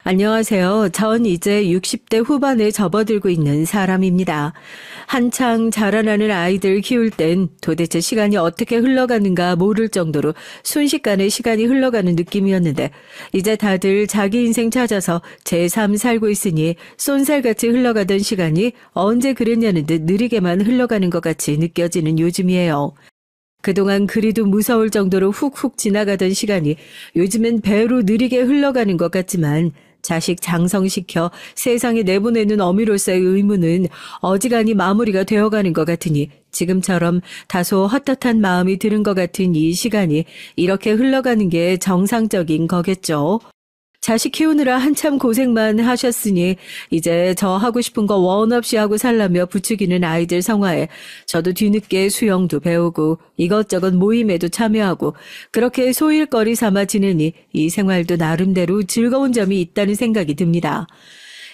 안녕하세요. 전 이제 60대 후반에 접어들고 있는 사람입니다. 한창 자라나는 아이들 키울 땐 도대체 시간이 어떻게 흘러가는가 모를 정도로 순식간에 시간이 흘러가는 느낌이었는데 이제 다들 자기 인생 찾아서 제 삶 살고 있으니 쏜살같이 흘러가던 시간이 언제 그랬냐는 듯 느리게만 흘러가는 것 같이 느껴지는 요즘이에요. 그동안 그리도 무서울 정도로 훅훅 지나가던 시간이 요즘엔 배로 느리게 흘러가는 것 같지만 자식 장성시켜 세상에 내보내는 어미로서의 의무는 어지간히 마무리가 되어가는 것 같으니 지금처럼 다소 헛헛한 마음이 드는 것 같은 이 시간이 이렇게 흘러가는 게 정상적인 거겠죠. 자식 키우느라 한참 고생만 하셨으니 이제 저 하고 싶은 거 원 없이 하고 살라며 부추기는 아이들 성화에 저도 뒤늦게 수영도 배우고 이것저것 모임에도 참여하고 그렇게 소일거리 삼아 지내니 이 생활도 나름대로 즐거운 점이 있다는 생각이 듭니다.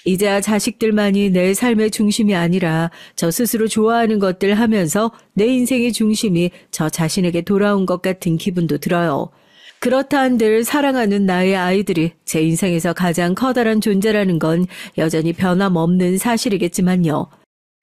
이제야 자식들만이 내 삶의 중심이 아니라 저 스스로 좋아하는 것들 하면서 내 인생의 중심이 저 자신에게 돌아온 것 같은 기분도 들어요. 그렇다 한들 사랑하는 나의 아이들이 제 인생에서 가장 커다란 존재라는 건 여전히 변함없는 사실이겠지만요.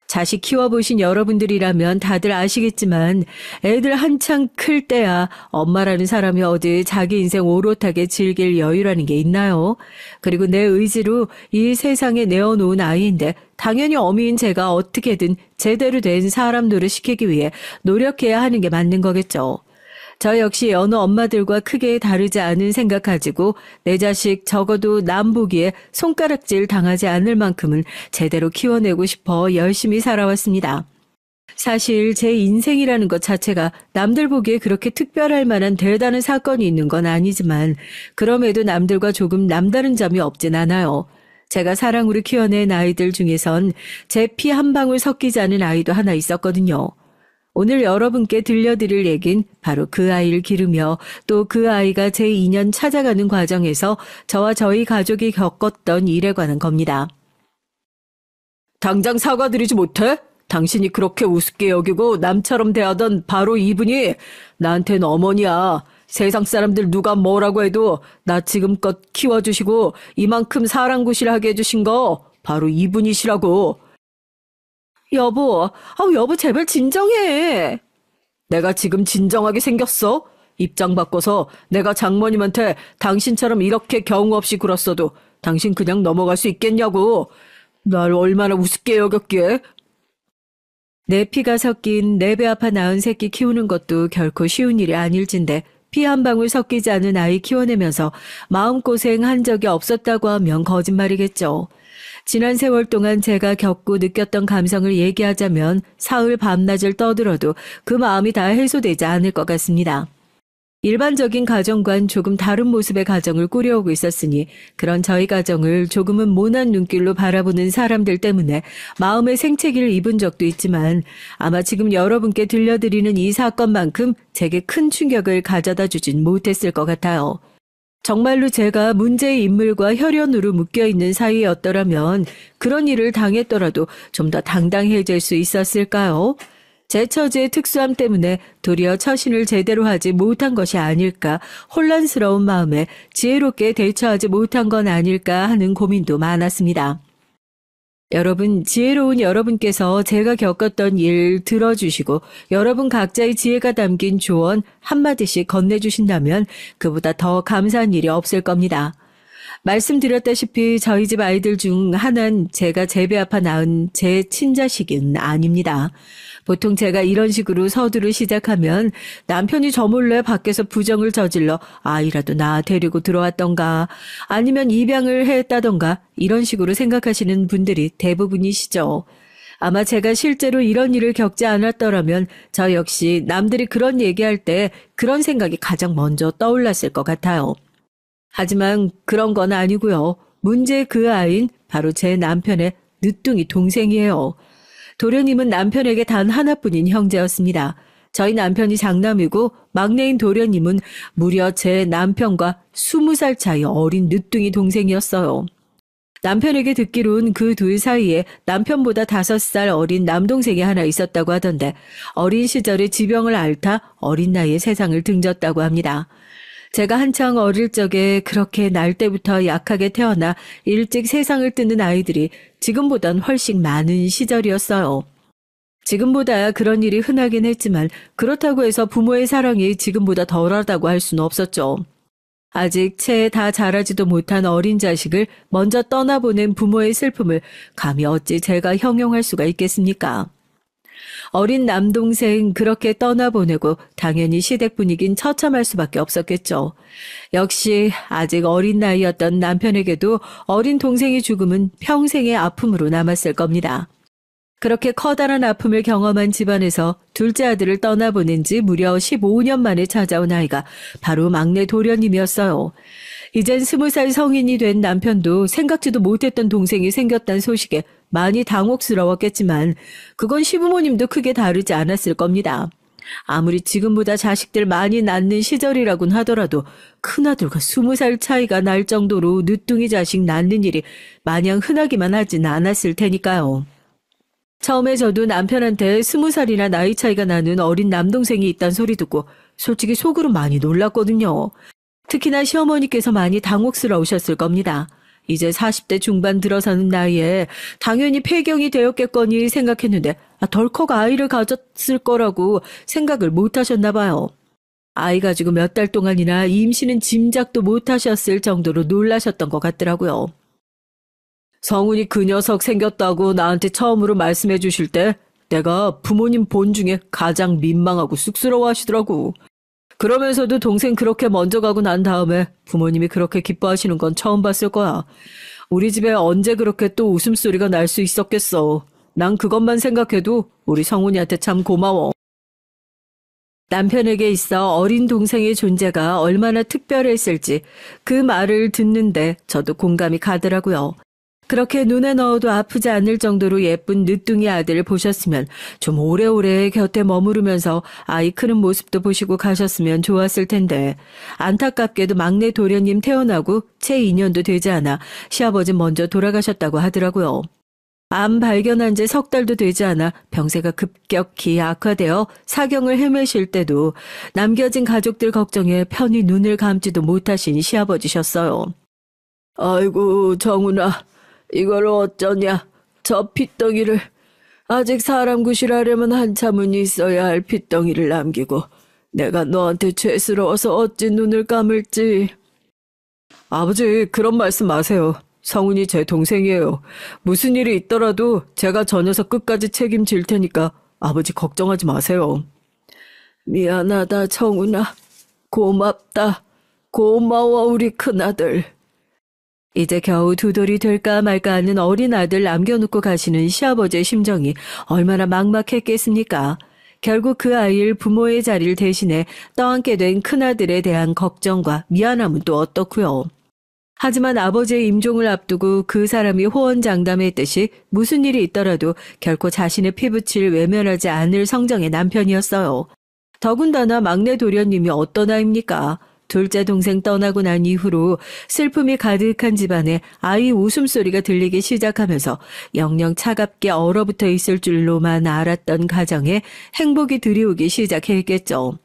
자식 키워보신 여러분들이라면 다들 아시겠지만 애들 한창 클 때야 엄마라는 사람이 어디 자기 인생 오롯하게 즐길 여유라는 게 있나요? 그리고 내 의지로 이 세상에 내어놓은 아이인데 당연히 어미인 제가 어떻게든 제대로 된 사람 노릇 시키기 위해 노력해야 하는 게 맞는 거겠죠. 저 역시 어느 엄마들과 크게 다르지 않은 생각 가지고 내 자식 적어도 남 보기에 손가락질 당하지 않을 만큼은 제대로 키워내고 싶어 열심히 살아왔습니다. 사실 제 인생이라는 것 자체가 남들 보기에 그렇게 특별할 만한 대단한 사건이 있는 건 아니지만 그럼에도 남들과 조금 남다른 점이 없진 않아요. 제가 사랑으로 키워낸 아이들 중에선 제 피 한 방울 섞이지 않은 아이도 하나 있었거든요. 오늘 여러분께 들려드릴 얘긴 바로 그 아이를 기르며 또 그 아이가 제 인연 찾아가는 과정에서 저와 저희 가족이 겪었던 일에 관한 겁니다. 당장 사과드리지 못해? 당신이 그렇게 우습게 여기고 남처럼 대하던 바로 이분이 나한텐 어머니야. 세상 사람들 누가 뭐라고 해도 나 지금껏 키워주시고 이만큼 사랑구실하게 해주신 거 바로 이분이시라고. 여보, 여보 제발 진정해. 내가 지금 진정하게 생겼어? 입장 바꿔서 내가 장모님한테 당신처럼 이렇게 경우 없이 굴었어도 당신 그냥 넘어갈 수 있겠냐고. 날 얼마나 우습게 여겼기에. 내 피가 섞인 내 배 아파 낳은 새끼 키우는 것도 결코 쉬운 일이 아닐진데 피 한 방울 섞이지 않은 아이 키워내면서 마음고생 한 적이 없었다고 하면 거짓말이겠죠. 지난 세월 동안 제가 겪고 느꼈던 감성을 얘기하자면 사흘 밤낮을 떠들어도 그 마음이 다 해소되지 않을 것 같습니다. 일반적인 가정과는 조금 다른 모습의 가정을 꾸려오고 있었으니 그런 저희 가정을 조금은 모난 눈길로 바라보는 사람들 때문에 마음의 생채기를 입은 적도 있지만 아마 지금 여러분께 들려드리는 이 사건만큼 제게 큰 충격을 가져다 주진 못했을 것 같아요. 정말로 제가 문제의 인물과 혈연으로 묶여있는 사이였더라면 그런 일을 당했더라도 좀 더 당당해질 수 있었을까요? 제 처지의 특수함 때문에 도리어 처신을 제대로 하지 못한 것이 아닐까 혼란스러운 마음에 지혜롭게 대처하지 못한 건 아닐까 하는 고민도 많았습니다. 여러분, 지혜로운 여러분께서 제가 겪었던 일 들어주시고 여러분 각자의 지혜가 담긴 조언 한마디씩 건네주신다면 그보다 더 감사한 일이 없을 겁니다. 말씀드렸다시피 저희 집 아이들 중 하나는 제가 제 배 아파 낳은 제 친자식은 아닙니다. 보통 제가 이런 식으로 서두를 시작하면 남편이 저 몰래 밖에서 부정을 저질러 아이라도 나 데리고 들어왔던가 아니면 입양을 했다던가 이런 식으로 생각하시는 분들이 대부분이시죠. 아마 제가 실제로 이런 일을 겪지 않았더라면 저 역시 남들이 그런 얘기할 때 그런 생각이 가장 먼저 떠올랐을 것 같아요. 하지만 그런 건 아니고요. 문제의 그 아이는 바로 제 남편의 늦둥이 동생이에요. 도련님은 남편에게 단 하나뿐인 형제였습니다. 저희 남편이 장남이고 막내인 도련님은 무려 제 남편과 20살 차이 어린 늦둥이 동생이었어요. 남편에게 듣기론 그 둘 사이에 남편보다 5살 어린 남동생이 하나 있었다고 하던데 어린 시절에 지병을 앓다 어린 나이에 세상을 등졌다고 합니다. 제가 한창 어릴 적에 그렇게 날 때부터 약하게 태어나 일찍 세상을 뜨는 아이들이 지금보단 훨씬 많은 시절이었어요. 지금보다 그런 일이 흔하긴 했지만 그렇다고 해서 부모의 사랑이 지금보다 덜하다고 할 수는 없었죠. 아직 채 다 자라지도 못한 어린 자식을 먼저 떠나보낸 부모의 슬픔을 감히 어찌 제가 형용할 수가 있겠습니까? 어린 남동생 그렇게 떠나보내고 당연히 시댁 분위긴 처참할 수밖에 없었겠죠. 역시 아직 어린 나이였던 남편에게도 어린 동생의 죽음은 평생의 아픔으로 남았을 겁니다. 그렇게 커다란 아픔을 경험한 집안에서 둘째 아들을 떠나보낸 지 무려 15년 만에 찾아온 아이가 바로 막내 도련님이었어요. 이젠 20살 성인이 된 남편도 생각지도 못했던 동생이 생겼다는 소식에 많이 당혹스러웠겠지만 그건 시부모님도 크게 다르지 않았을 겁니다. 아무리 지금보다 자식들 많이 낳는 시절이라곤 하더라도 큰아들과 20살 차이가 날 정도로 늦둥이 자식 낳는 일이 마냥 흔하기만 하진 않았을 테니까요. 처음에 저도 남편한테 20살이나 나이 차이가 나는 어린 남동생이 있단 소리 듣고 솔직히 속으로 많이 놀랐거든요. 특히나 시어머니께서 많이 당혹스러우셨을 겁니다. 이제 40대 중반 들어서는 나이에 당연히 폐경이 되었겠거니 생각했는데 덜컥 아이를 가졌을 거라고 생각을 못 하셨나 봐요. 아이 가지고 몇 달 동안이나 임신은 짐작도 못 하셨을 정도로 놀라셨던 것 같더라고요. 성훈이 그 녀석 생겼다고 나한테 처음으로 말씀해 주실 때 내가 부모님 본 중에 가장 민망하고 쑥스러워 하시더라고. 그러면서도 동생 그렇게 먼저 가고 난 다음에 부모님이 그렇게 기뻐하시는 건 처음 봤을 거야. 우리 집에 언제 그렇게 또 웃음소리가 날 수 있었겠어. 난 그것만 생각해도 우리 성훈이한테 참 고마워. 남편에게 있어 어린 동생의 존재가 얼마나 특별했을지 그 말을 듣는데 저도 공감이 가더라고요. 그렇게 눈에 넣어도 아프지 않을 정도로 예쁜 늦둥이 아들을 보셨으면 좀 오래오래 곁에 머무르면서 아이 크는 모습도 보시고 가셨으면 좋았을 텐데 안타깝게도 막내 도련님 태어나고 채 2년도 되지 않아 시아버지 먼저 돌아가셨다고 하더라고요. 암 발견한 지 석 달도 되지 않아 병세가 급격히 악화되어 사경을 헤매실 때도 남겨진 가족들 걱정에 편히 눈을 감지도 못하신 시아버지셨어요. 아이고 정훈아. 이걸 어쩌냐. 저 핏덩이를. 아직 사람 구실하려면 한참은 있어야 할 핏덩이를 남기고 내가 너한테 죄스러워서 어찌 눈을 감을지. 아버지 그런 말씀 마세요. 성훈이 제 동생이에요. 무슨 일이 있더라도 제가 저 녀석 끝까지 책임질 테니까 아버지 걱정하지 마세요. 미안하다 정훈아. 고맙다. 고마워 우리 큰아들. 이제 겨우 두 돌이 될까 말까 하는 어린 아들 남겨놓고 가시는 시아버지의 심정이 얼마나 막막했겠습니까? 결국 그 아이를 부모의 자리를 대신해 떠안게 된 큰아들에 대한 걱정과 미안함은 또 어떻고요. 하지만 아버지의 임종을 앞두고 그 사람이 호언장담했듯이 무슨 일이 있더라도 결코 자신의 피부칠 외면하지 않을 성정의 남편이었어요. 더군다나 막내 도련님이 어떤 아입니까? 둘째 동생 떠나고 난 이후로 슬픔이 가득한 집안에 아이 웃음소리가 들리기 시작하면서 영영 차갑게 얼어붙어 있을 줄로만 알았던 가정에 행복이 들이오기 시작했겠죠.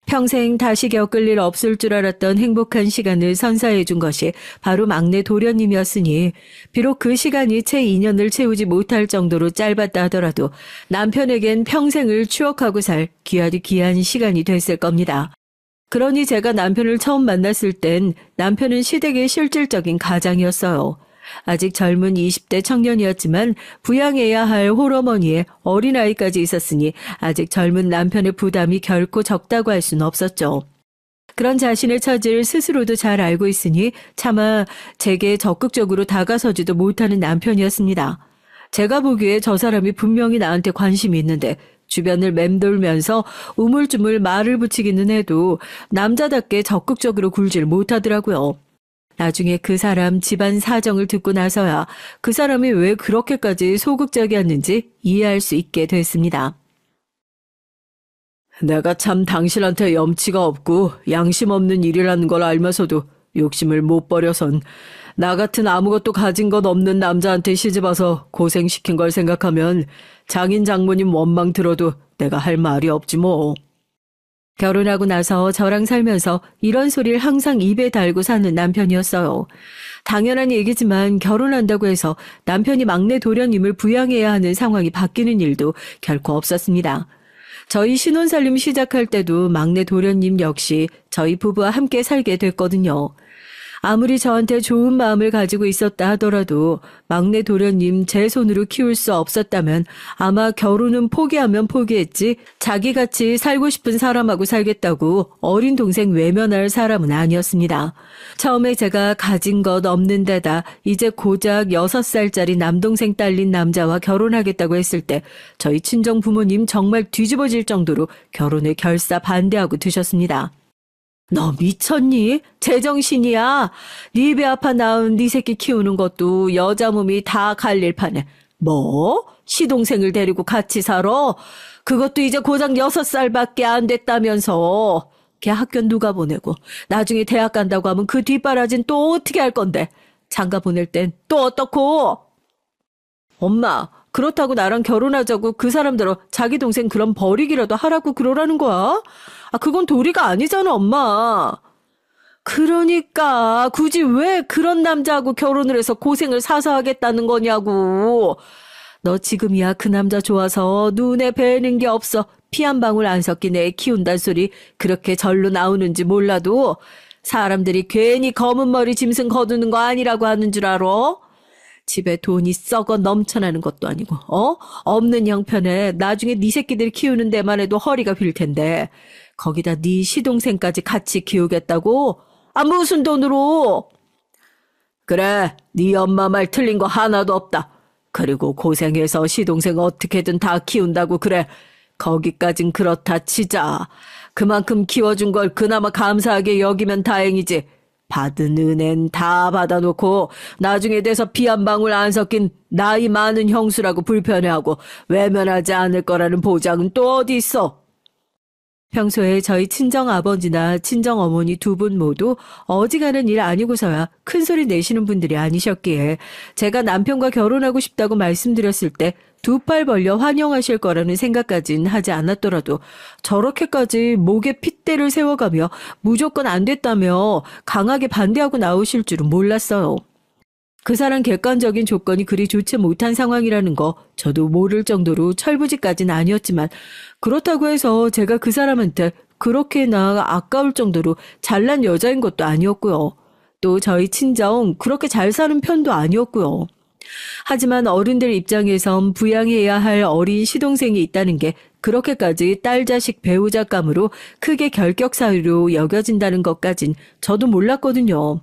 평생 다시 겪을 일 없을 줄 알았던 행복한 시간을 선사해 준 것이 바로 막내 도련님이었으니 비록 그 시간이 채 2년을 채우지 못할 정도로 짧았다 하더라도 남편에겐 평생을 추억하고 살 귀하디 귀한 시간이 됐을 겁니다. 그러니 제가 남편을 처음 만났을 땐 남편은 시댁의 실질적인 가장이었어요. 아직 젊은 20대 청년이었지만 부양해야 할 홀어머니의 어린아이까지 있었으니 아직 젊은 남편의 부담이 결코 적다고 할 수는 없었죠. 그런 자신의 처지를 스스로도 잘 알고 있으니 차마 제게 적극적으로 다가서지도 못하는 남편이었습니다. 제가 보기에 저 사람이 분명히 나한테 관심이 있는데 주변을 맴돌면서 우물쭈물 말을 붙이기는 해도 남자답게 적극적으로 굴질 못하더라고요. 나중에 그 사람 집안 사정을 듣고 나서야 그 사람이 왜 그렇게까지 소극적이었는지 이해할 수 있게 됐습니다. 내가 참 당신한테 염치가 없고 양심 없는 일이라는 걸 알면서도 욕심을 못 버려선 나 같은 아무것도 가진 것 없는 남자한테 시집와서 고생시킨 걸 생각하면 장인 장모님 원망 들어도 내가 할 말이 없지 뭐. 결혼하고 나서 저랑 살면서 이런 소리를 항상 입에 달고 사는 남편이었어요. 당연한 얘기지만 결혼한다고 해서 남편이 막내 도련님을 부양해야 하는 상황이 바뀌는 일도 결코 없었습니다. 저희 신혼살림 시작할 때도 막내 도련님 역시 저희 부부와 함께 살게 됐거든요. 아무리 저한테 좋은 마음을 가지고 있었다 하더라도 막내 도련님 제 손으로 키울 수 없었다면 아마 결혼은 포기하면 포기했지 자기같이 살고 싶은 사람하고 살겠다고 어린 동생 외면할 사람은 아니었습니다. 처음에 제가 가진 것 없는 데다 이제 고작 6살짜리 남동생 딸린 남자와 결혼하겠다고 했을 때 저희 친정 부모님 정말 뒤집어질 정도로 결혼을 결사 반대하고 드셨습니다. 너 미쳤니? 제정신이야? 네 배 아파 낳은 네 새끼 키우는 것도 여자 몸이 다 갈릴 판에. 뭐? 시동생을 데리고 같이 살아? 그것도 이제 고작 6살밖에 안 됐다면서. 걔 학교 누가 보내고 나중에 대학 간다고 하면 그 뒷바라진 또 어떻게 할 건데? 장가 보낼 땐 또 어떻고? 엄마, 그렇다고 나랑 결혼하자고 그 사람들어 자기 동생 그럼 버리기라도 하라고 그러라는 거야? 그건 도리가 아니잖아, 엄마. 그러니까 굳이 왜 그런 남자하고 결혼을 해서 고생을 사서 하겠다는 거냐고. 너 지금이야 그 남자 좋아서 눈에 뵈는 게 없어. 피 한 방울 안 섞인 애 키운단 소리 그렇게 절로 나오는지 몰라도 사람들이 괜히 검은 머리 짐승 거두는 거 아니라고 하는 줄 알아? 집에 돈이 썩어 넘쳐나는 것도 아니고 없는 형편에 나중에 네 새끼들 키우는 데만 해도 허리가 휠 텐데 거기다 네 시동생까지 같이 키우겠다고? 무슨 돈으로? 그래, 네 엄마 말 틀린 거 하나도 없다. 그리고 고생해서 시동생 어떻게든 다 키운다고 그래. 거기까진 그렇다 치자. 그만큼 키워준 걸 그나마 감사하게 여기면 다행이지. 받은 은혜는 다 받아놓고 나중에 돼서 피 한 방울 안 섞인 나이 많은 형수라고 불편해하고 외면하지 않을 거라는 보장은 또 어디 있어? 평소에 저희 친정아버지나 친정어머니 두 분 모두 어지간한 일 아니고서야 큰소리 내시는 분들이 아니셨기에 제가 남편과 결혼하고 싶다고 말씀드렸을 때 두 팔 벌려 환영하실 거라는 생각까진 하지 않았더라도 저렇게까지 목에 핏대를 세워가며 무조건 안 됐다며 강하게 반대하고 나오실 줄은 몰랐어요. 그 사람 객관적인 조건이 그리 좋지 못한 상황이라는 거 저도 모를 정도로 철부지까지는 아니었지만 그렇다고 해서 제가 그 사람한테 그렇게나 아까울 정도로 잘난 여자인 것도 아니었고요. 또 저희 친정 그렇게 잘 사는 편도 아니었고요. 하지만 어른들 입장에선 부양해야 할 어린 시동생이 있다는 게 그렇게까지 딸 자식 배우자감으로 크게 결격 사유로 여겨진다는 것까진 저도 몰랐거든요.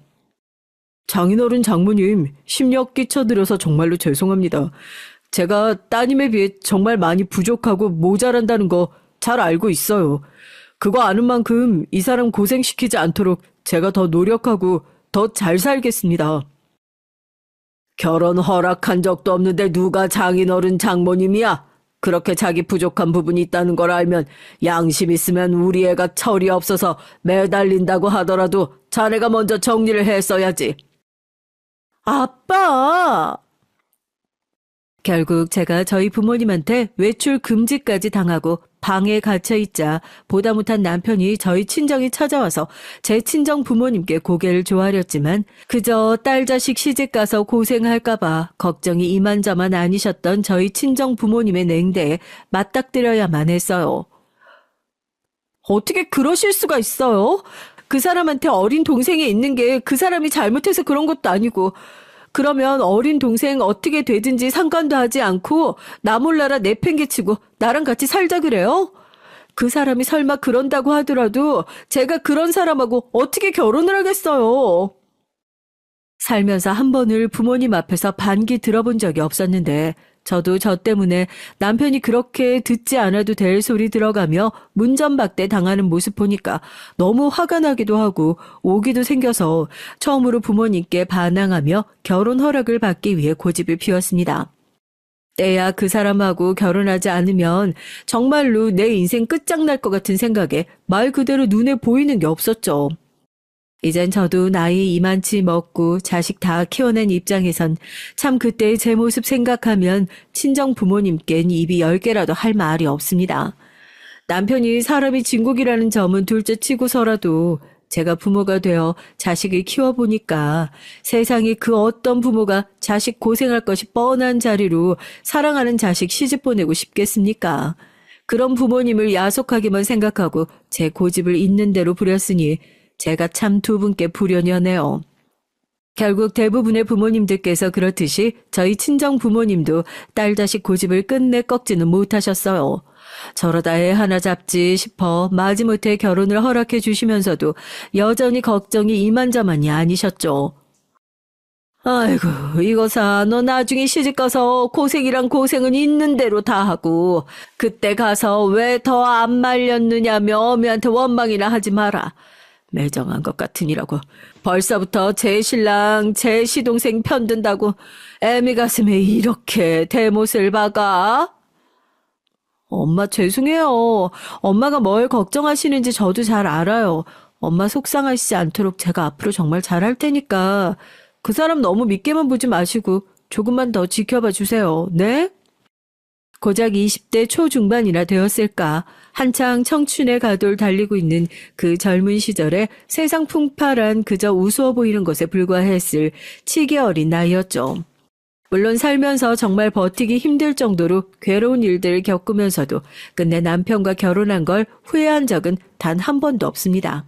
장인어른 장모님, 심력 끼쳐드려서 정말로 죄송합니다. 제가 따님에 비해 정말 많이 부족하고 모자란다는 거 잘 알고 있어요. 그거 아는 만큼 이 사람 고생시키지 않도록 제가 더 노력하고 더 잘 살겠습니다. 결혼 허락한 적도 없는데 누가 장인어른 장모님이야? 그렇게 자기 부족한 부분이 있다는 걸 알면 양심 있으면 우리 애가 철이 없어서 매달린다고 하더라도 자네가 먼저 정리를 했어야지. 아빠! 결국 제가 저희 부모님한테 외출 금지까지 당하고 방에 갇혀있자 보다 못한 남편이 저희 친정에 찾아와서 제 친정 부모님께 고개를 조아렸지만 그저 딸 자식 시집가서 고생할까봐 걱정이 이만저만 아니셨던 저희 친정 부모님의 냉대에 맞닥뜨려야만 했어요. 어떻게 그러실 수가 있어요? 그 사람한테 어린 동생이 있는 게 그 사람이 잘못해서 그런 것도 아니고 그러면 어린 동생 어떻게 되든지 상관도 하지 않고 나 몰라라 내팽개치고 나랑 같이 살자 그래요? 그 사람이 설마 그런다고 하더라도 제가 그런 사람하고 어떻게 결혼을 하겠어요? 살면서 한 번을 부모님 앞에서 반기 들어본 적이 없었는데 저도 저 때문에 남편이 그렇게 듣지 않아도 될 소리 들어가며 문전박대 당하는 모습 보니까 너무 화가 나기도 하고 오기도 생겨서 처음으로 부모님께 반항하며 결혼 허락을 받기 위해 고집을 피웠습니다. 때야 그 사람하고 결혼하지 않으면 정말로 내 인생 끝장날 것 같은 생각에 말 그대로 눈에 보이는 게 없었죠. 이젠 저도 나이 이만치 먹고 자식 다 키워낸 입장에선 참 그때의 제 모습 생각하면 친정 부모님께는 입이 10개라도 할 말이 없습니다. 남편이 사람이 진국이라는 점은 둘째 치고서라도 제가 부모가 되어 자식을 키워보니까 세상에 그 어떤 부모가 자식 고생할 것이 뻔한 자리로 사랑하는 자식 시집 보내고 싶겠습니까? 그런 부모님을 야속하게만 생각하고 제 고집을 있는 대로 부렸으니 제가 참 두 분께 불효녀네요. 결국 대부분의 부모님들께서 그렇듯이 저희 친정 부모님도 딸 자식 고집을 끝내 꺾지는 못하셨어요. 저러다 애 하나 잡지 싶어 마지못해 결혼을 허락해 주시면서도 여전히 걱정이 이만저만이 아니셨죠. 아이고, 이거사, 너 나중에 시집가서 고생이란 고생은 있는 대로 다 하고 그때 가서 왜 더 안 말렸느냐며 어미한테 원망이나 하지 마라. 매정한 것 같으니라고. 벌써부터 제 신랑, 제 시동생 편든다고 애미 가슴에 이렇게 대못을 박아? 엄마 죄송해요. 엄마가 뭘 걱정하시는지 저도 잘 알아요. 엄마 속상하시지 않도록 제가 앞으로 정말 잘할 테니까 그 사람 너무 믿게만 보지 마시고 조금만 더 지켜봐 주세요. 네? 고작 20대 초중반이나 되었을까. 한창 청춘의 가도를 달리고 있는 그 젊은 시절에 세상 풍파란 그저 우스워 보이는 것에 불과했을 치기 어린 나이였죠. 물론 살면서 정말 버티기 힘들 정도로 괴로운 일들을 겪으면서도 끝내 남편과 결혼한 걸 후회한 적은 단 한 번도 없습니다.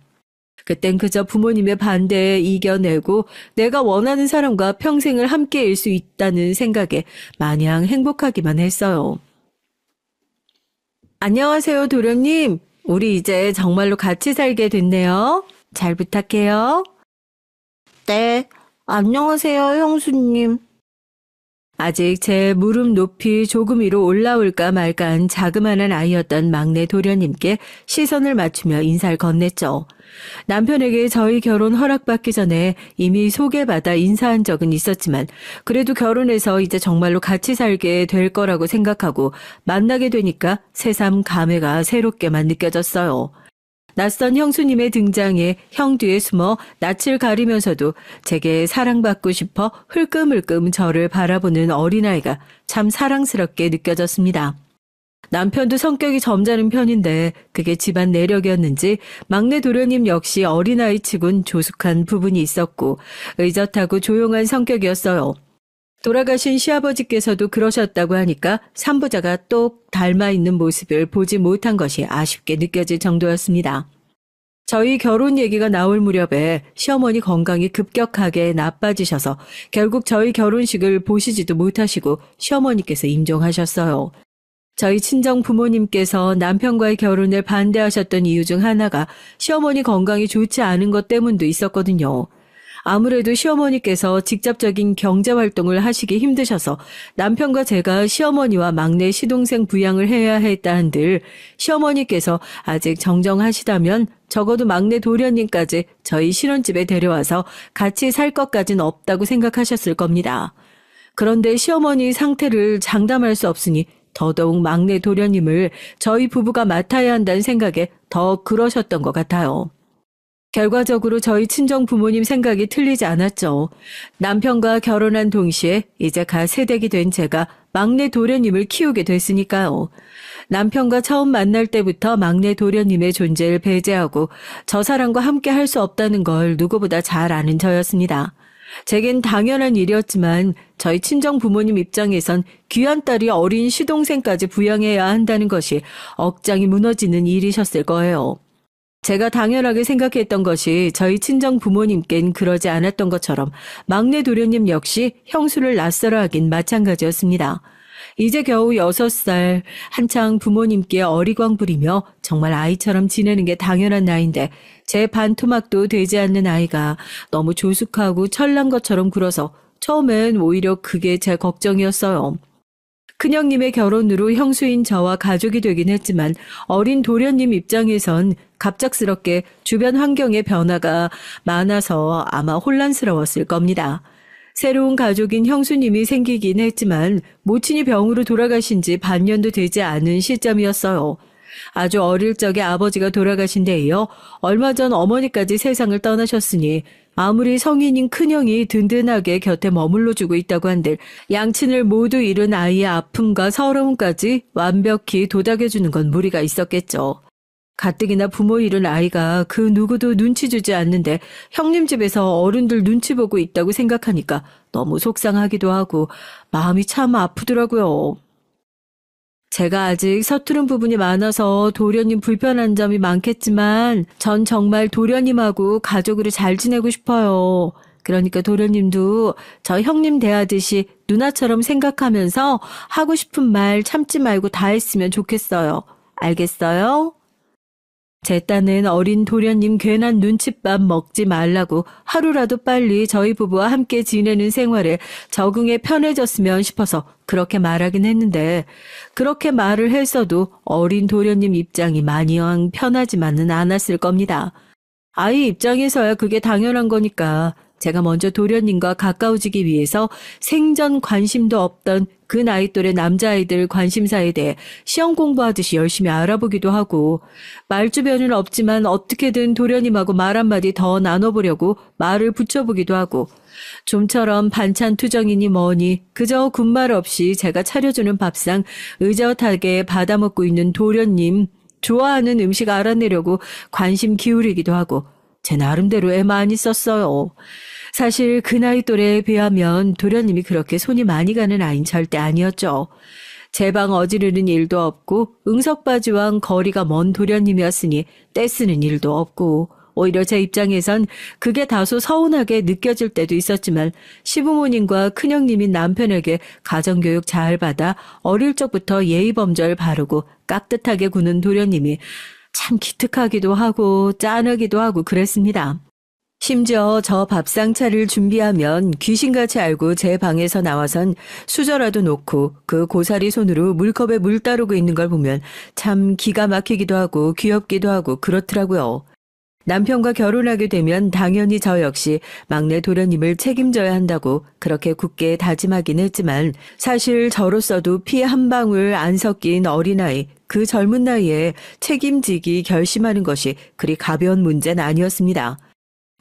그땐 그저 부모님의 반대에 이겨내고 내가 원하는 사람과 평생을 함께일 수 있다는 생각에 마냥 행복하기만 했어요. 안녕하세요, 도련님. 우리 이제 정말로 같이 살게 됐네요. 잘 부탁해요. 네, 안녕하세요, 형수님. 아직 제 무릎 높이 조금 위로 올라올까 말까한 자그마한 아이였던 막내 도련님께 시선을 맞추며 인사를 건넸죠. 남편에게 저희 결혼 허락받기 전에 이미 소개받아 인사한 적은 있었지만 그래도 결혼해서 이제 정말로 같이 살게 될 거라고 생각하고 만나게 되니까 새삼 감회가 새롭게만 느껴졌어요. 낯선 형수님의 등장에 형 뒤에 숨어 낯을 가리면서도 제게 사랑받고 싶어 흘끔흘끔 저를 바라보는 어린아이가 참 사랑스럽게 느껴졌습니다. 남편도 성격이 점잖은 편인데 그게 집안 내력이었는지 막내 도련님 역시 어린아이치곤 조숙한 부분이 있었고 의젓하고 조용한 성격이었어요. 돌아가신 시아버지께서도 그러셨다고 하니까 삼부자가 똑 닮아있는 모습을 보지 못한 것이 아쉽게 느껴질 정도였습니다. 저희 결혼 얘기가 나올 무렵에 시어머니 건강이 급격하게 나빠지셔서 결국 저희 결혼식을 보시지도 못하시고 시어머니께서 임종하셨어요. 저희 친정 부모님께서 남편과의 결혼을 반대하셨던 이유 중 하나가 시어머니 건강이 좋지 않은 것 때문도 있었거든요. 아무래도 시어머니께서 직접적인 경제활동을 하시기 힘드셔서 남편과 제가 시어머니와 막내 시동생 부양을 해야 했다 한들 시어머니께서 아직 정정하시다면 적어도 막내 도련님까지 저희 신혼집에 데려와서 같이 살 것까진 없다고 생각하셨을 겁니다. 그런데 시어머니 상태를 장담할 수 없으니 더더욱 막내 도련님을 저희 부부가 맡아야 한다는 생각에 더 그러셨던 것 같아요. 결과적으로 저희 친정 부모님 생각이 틀리지 않았죠. 남편과 결혼한 동시에 이제 갓 새댁이 된 제가 막내 도련님을 키우게 됐으니까요. 남편과 처음 만날 때부터 막내 도련님의 존재를 배제하고 저 사람과 함께 할 수 없다는 걸 누구보다 잘 아는 저였습니다. 제겐 당연한 일이었지만 저희 친정 부모님 입장에선 귀한 딸이 어린 시동생까지 부양해야 한다는 것이 억장이 무너지는 일이셨을 거예요. 제가 당연하게 생각했던 것이 저희 친정 부모님께는 그러지 않았던 것처럼 막내 도련님 역시 형수를 낯설어 하긴 마찬가지였습니다. 이제 겨우 6살, 한창 부모님께 어리광 부리며 정말 아이처럼 지내는 게 당연한 나이인데 제 반토막도 되지 않는 아이가 너무 조숙하고 철난 것처럼 굴어서 처음엔 오히려 그게 제 걱정이었어요. 큰형님의 결혼으로 형수인 저와 가족이 되긴 했지만 어린 도련님 입장에선 갑작스럽게 주변 환경의 변화가 많아서 아마 혼란스러웠을 겁니다. 새로운 가족인 형수님이 생기긴 했지만 모친이 병으로 돌아가신 지 반년도 되지 않은 시점이었어요. 아주 어릴 적에 아버지가 돌아가신 데 이어 얼마 전 어머니까지 세상을 떠나셨으니 아무리 성인인 큰형이 든든하게 곁에 머물러주고 있다고 한들 양친을 모두 잃은 아이의 아픔과 서러움까지 완벽히 도닥여주는 건 무리가 있었겠죠. 가뜩이나 부모 잃은 아이가 그 누구도 눈치 주지 않는데 형님 집에서 어른들 눈치 보고 있다고 생각하니까 너무 속상하기도 하고 마음이 참 아프더라고요. 제가 아직 서투른 부분이 많아서 도련님 불편한 점이 많겠지만 전 정말 도련님하고 가족으로 잘 지내고 싶어요. 그러니까 도련님도 저 형님 대하듯이 누나처럼 생각하면서 하고 싶은 말 참지 말고 다 했으면 좋겠어요. 알겠어요? 제 딴엔 어린 도련님 괜한 눈칫밥 먹지 말라고 하루라도 빨리 저희 부부와 함께 지내는 생활에 적응에 편해졌으면 싶어서 그렇게 말하긴 했는데 그렇게 말을 했어도 어린 도련님 입장이 마냥 편하지만은 않았을 겁니다. 아이 입장에서야 그게 당연한 거니까 제가 먼저 도련님과 가까워지기 위해서 생전 관심도 없던 그 나이 또래 남자아이들 관심사에 대해 시험 공부하듯이 열심히 알아보기도 하고 말주변은 없지만 어떻게든 도련님하고 말 한마디 더 나눠보려고 말을 붙여보기도 하고 좀처럼 반찬 투정이니 뭐니 그저 군말 없이 제가 차려주는 밥상 의젓하게 받아먹고 있는 도련님 좋아하는 음식 알아내려고 관심 기울이기도 하고 제 나름대로 애 많이 썼어요. 사실 그 나이 또래에 비하면 도련님이 그렇게 손이 많이 가는 아이는 절대 아니었죠. 제 방 어지르는 일도 없고 응석바지왕 거리가 먼 도련님이었으니 떼쓰는 일도 없고 오히려 제 입장에선 그게 다소 서운하게 느껴질 때도 있었지만 시부모님과 큰형님인 남편에게 가정교육 잘 받아 어릴 적부터 예의범절 바르고 깍듯하게 구는 도련님이 참 기특하기도 하고 짠하기도 하고 그랬습니다. 심지어 저 밥상차를 준비하면 귀신같이 알고 제 방에서 나와선 수저라도 놓고 그 고사리 손으로 물컵에 물 따르고 있는 걸 보면 참 기가 막히기도 하고 귀엽기도 하고 그렇더라고요. 남편과 결혼하게 되면 당연히 저 역시 막내 도련님을 책임져야 한다고 그렇게 굳게 다짐하긴 했지만 사실 저로서도 피 한 방울 안 섞인 어린아이 그 젊은 나이에 책임지기 결심하는 것이 그리 가벼운 문제는 아니었습니다.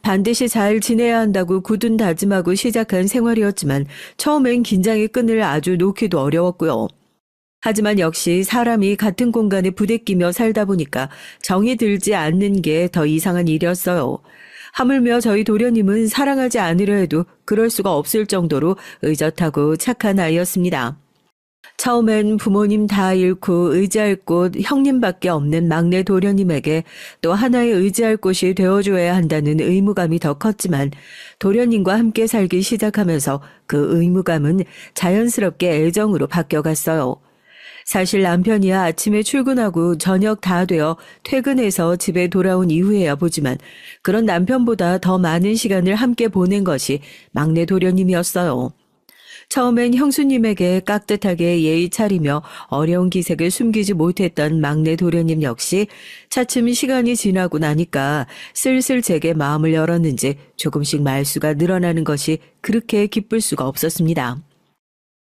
반드시 잘 지내야 한다고 굳은 다짐하고 시작한 생활이었지만 처음엔 긴장의 끈을 아주 놓기도 어려웠고요. 하지만 역시 사람이 같은 공간에 부대끼며 살다 보니까 정이 들지 않는 게 더 이상한 일이었어요. 하물며 저희 도련님은 사랑하지 않으려 해도 그럴 수가 없을 정도로 의젓하고 착한 아이였습니다. 처음엔 부모님 다 잃고 의지할 곳 형님밖에 없는 막내 도련님에게 또 하나의 의지할 곳이 되어줘야 한다는 의무감이 더 컸지만 도련님과 함께 살기 시작하면서 그 의무감은 자연스럽게 애정으로 바뀌어갔어요. 사실 남편이야 아침에 출근하고 저녁 다 되어 퇴근해서 집에 돌아온 이후에야 보지만 그런 남편보다 더 많은 시간을 함께 보낸 것이 막내 도련님이었어요. 처음엔 형수님에게 깍듯하게 예의 차리며 어려운 기색을 숨기지 못했던 막내 도련님 역시 차츰 시간이 지나고 나니까 슬슬 제게 마음을 열었는지 조금씩 말수가 늘어나는 것이 그렇게 기쁠 수가 없었습니다.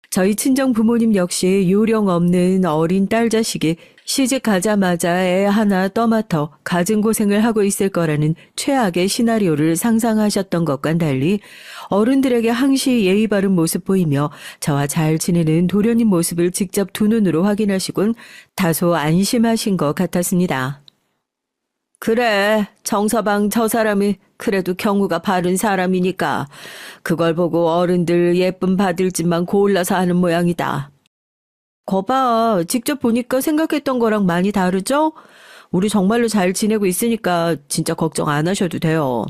저희 친정 부모님 역시 요령 없는 어린 딸 자식이 시집 가자마자 애 하나 떠맡아 갖은 고생을 하고 있을 거라는 최악의 시나리오를 상상하셨던 것과는 달리 어른들에게 항시 예의 바른 모습 보이며 저와 잘 지내는 도련님 모습을 직접 두 눈으로 확인하시곤 다소 안심하신 것 같았습니다. 그래, 정서방 저 사람이 그래도 경우가 바른 사람이니까 그걸 보고 어른들 예쁨 받을 짓만 골라서 하는 모양이다. 거봐, 직접 보니까 생각했던 거랑 많이 다르죠? 우리 정말로 잘 지내고 있으니까 진짜 걱정 안 하셔도 돼요.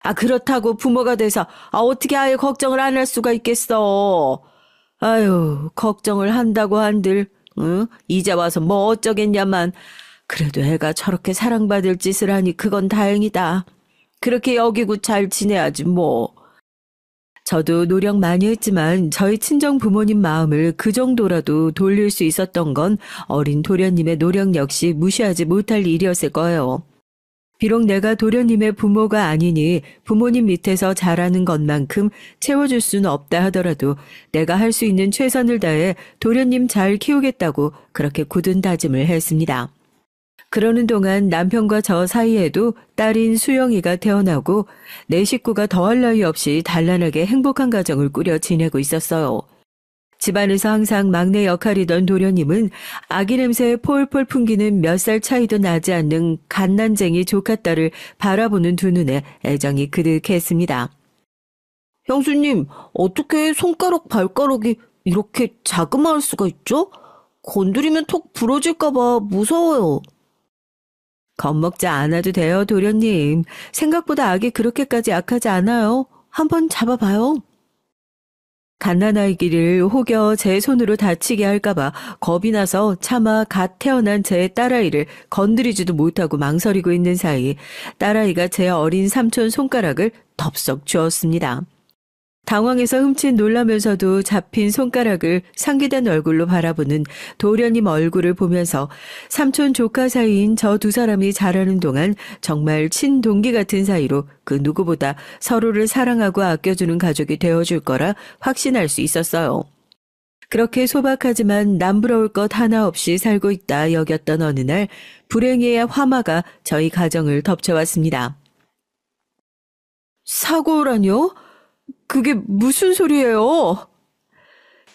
아, 그렇다고 부모가 돼서 어떻게 아예 걱정을 안 할 수가 있겠어. 아유, 걱정을 한다고 한들 응? 이제 와서 뭐 어쩌겠냐만 그래도 애가 저렇게 사랑받을 짓을 하니 그건 다행이다. 그렇게 여기고 잘 지내야지 뭐. 저도 노력 많이 했지만 저희 친정 부모님 마음을 그 정도라도 돌릴 수 있었던 건 어린 도련님의 노력 역시 무시하지 못할 일이었을 거예요. 비록 내가 도련님의 부모가 아니니 부모님 밑에서 자라는 것만큼 채워줄 수는 없다 하더라도 내가 할 수 있는 최선을 다해 도련님 잘 키우겠다고 그렇게 굳은 다짐을 했습니다. 그러는 동안 남편과 저 사이에도 딸인 수영이가 태어나고 내 식구가 더할 나위 없이 단란하게 행복한 가정을 꾸려 지내고 있었어요. 집안에서 항상 막내 역할이던 도련님은 아기 냄새에 폴폴 풍기는 몇 살 차이도 나지 않는 갓난쟁이 조카딸을 바라보는 두 눈에 애정이 그득했습니다. 형수님, 어떻게 손가락 발가락이 이렇게 자그마할 수가 있죠? 건드리면 톡 부러질까봐 무서워요. 겁먹지 않아도 돼요, 도련님. 생각보다 악이 그렇게까지 약하지 않아요. 한번 잡아봐요. 갓난아이기를 혹여 제 손으로 다치게 할까봐 겁이 나서 차마 갓 태어난 제 딸아이를 건드리지도 못하고 망설이고 있는 사이 딸아이가 제 어린 삼촌 손가락을 덥석 쥐었습니다. 당황해서 흠칫 놀라면서도 잡힌 손가락을 상기된 얼굴로 바라보는 도련님 얼굴을 보면서 삼촌 조카 사이인 저 두 사람이 자라는 동안 정말 친동기 같은 사이로 그 누구보다 서로를 사랑하고 아껴주는 가족이 되어줄 거라 확신할 수 있었어요. 그렇게 소박하지만 남부러울 것 하나 없이 살고 있다 여겼던 어느 날 불행의 화마가 저희 가정을 덮쳐왔습니다. 사고라뇨? 그게 무슨 소리예요?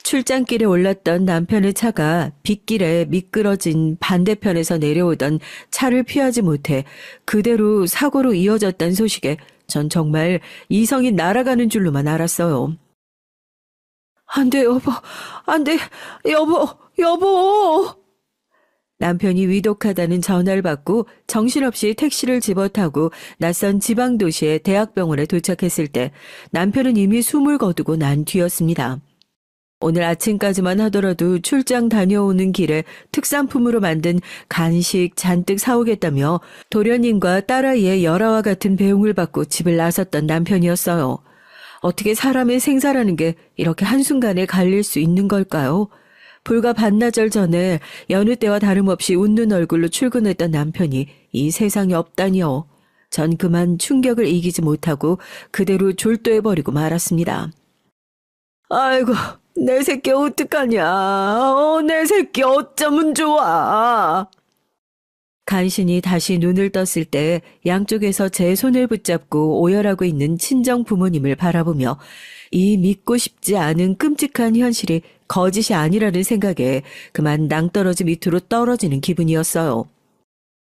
출장길에 올랐던 남편의 차가 빗길에 미끄러진 반대편에서 내려오던 차를 피하지 못해 그대로 사고로 이어졌다는 소식에 전 정말 이성이 날아가는 줄로만 알았어요. 안 돼, 여보. 안 돼. 여보. 남편이 위독하다는 전화를 받고 정신없이 택시를 집어타고 낯선 지방도시의 대학병원에 도착했을 때 남편은 이미 숨을 거두고 난 뒤였습니다. 오늘 아침까지만 하더라도 출장 다녀오는 길에 특산품으로 만든 간식 잔뜩 사오겠다며 도련님과 딸아이의 열아와 같은 배웅을 받고 집을 나섰던 남편이었어요. 어떻게 사람의 생사라는 게 이렇게 한순간에 갈릴 수 있는 걸까요? 불과 반나절 전에 여느 때와 다름없이 웃는 얼굴로 출근했던 남편이 이 세상에 없다니요. 전 그만 충격을 이기지 못하고 그대로 졸도해버리고 말았습니다. 아이고, 내 새끼 어떡하냐. 내 새끼 어쩌면 좋아. 간신히 다시 눈을 떴을 때 양쪽에서 제 손을 붙잡고 오열하고 있는 친정 부모님을 바라보며 이 믿고 싶지 않은 끔찍한 현실이 거짓이 아니라는 생각에 그만 낭떠러지 밑으로 떨어지는 기분이었어요.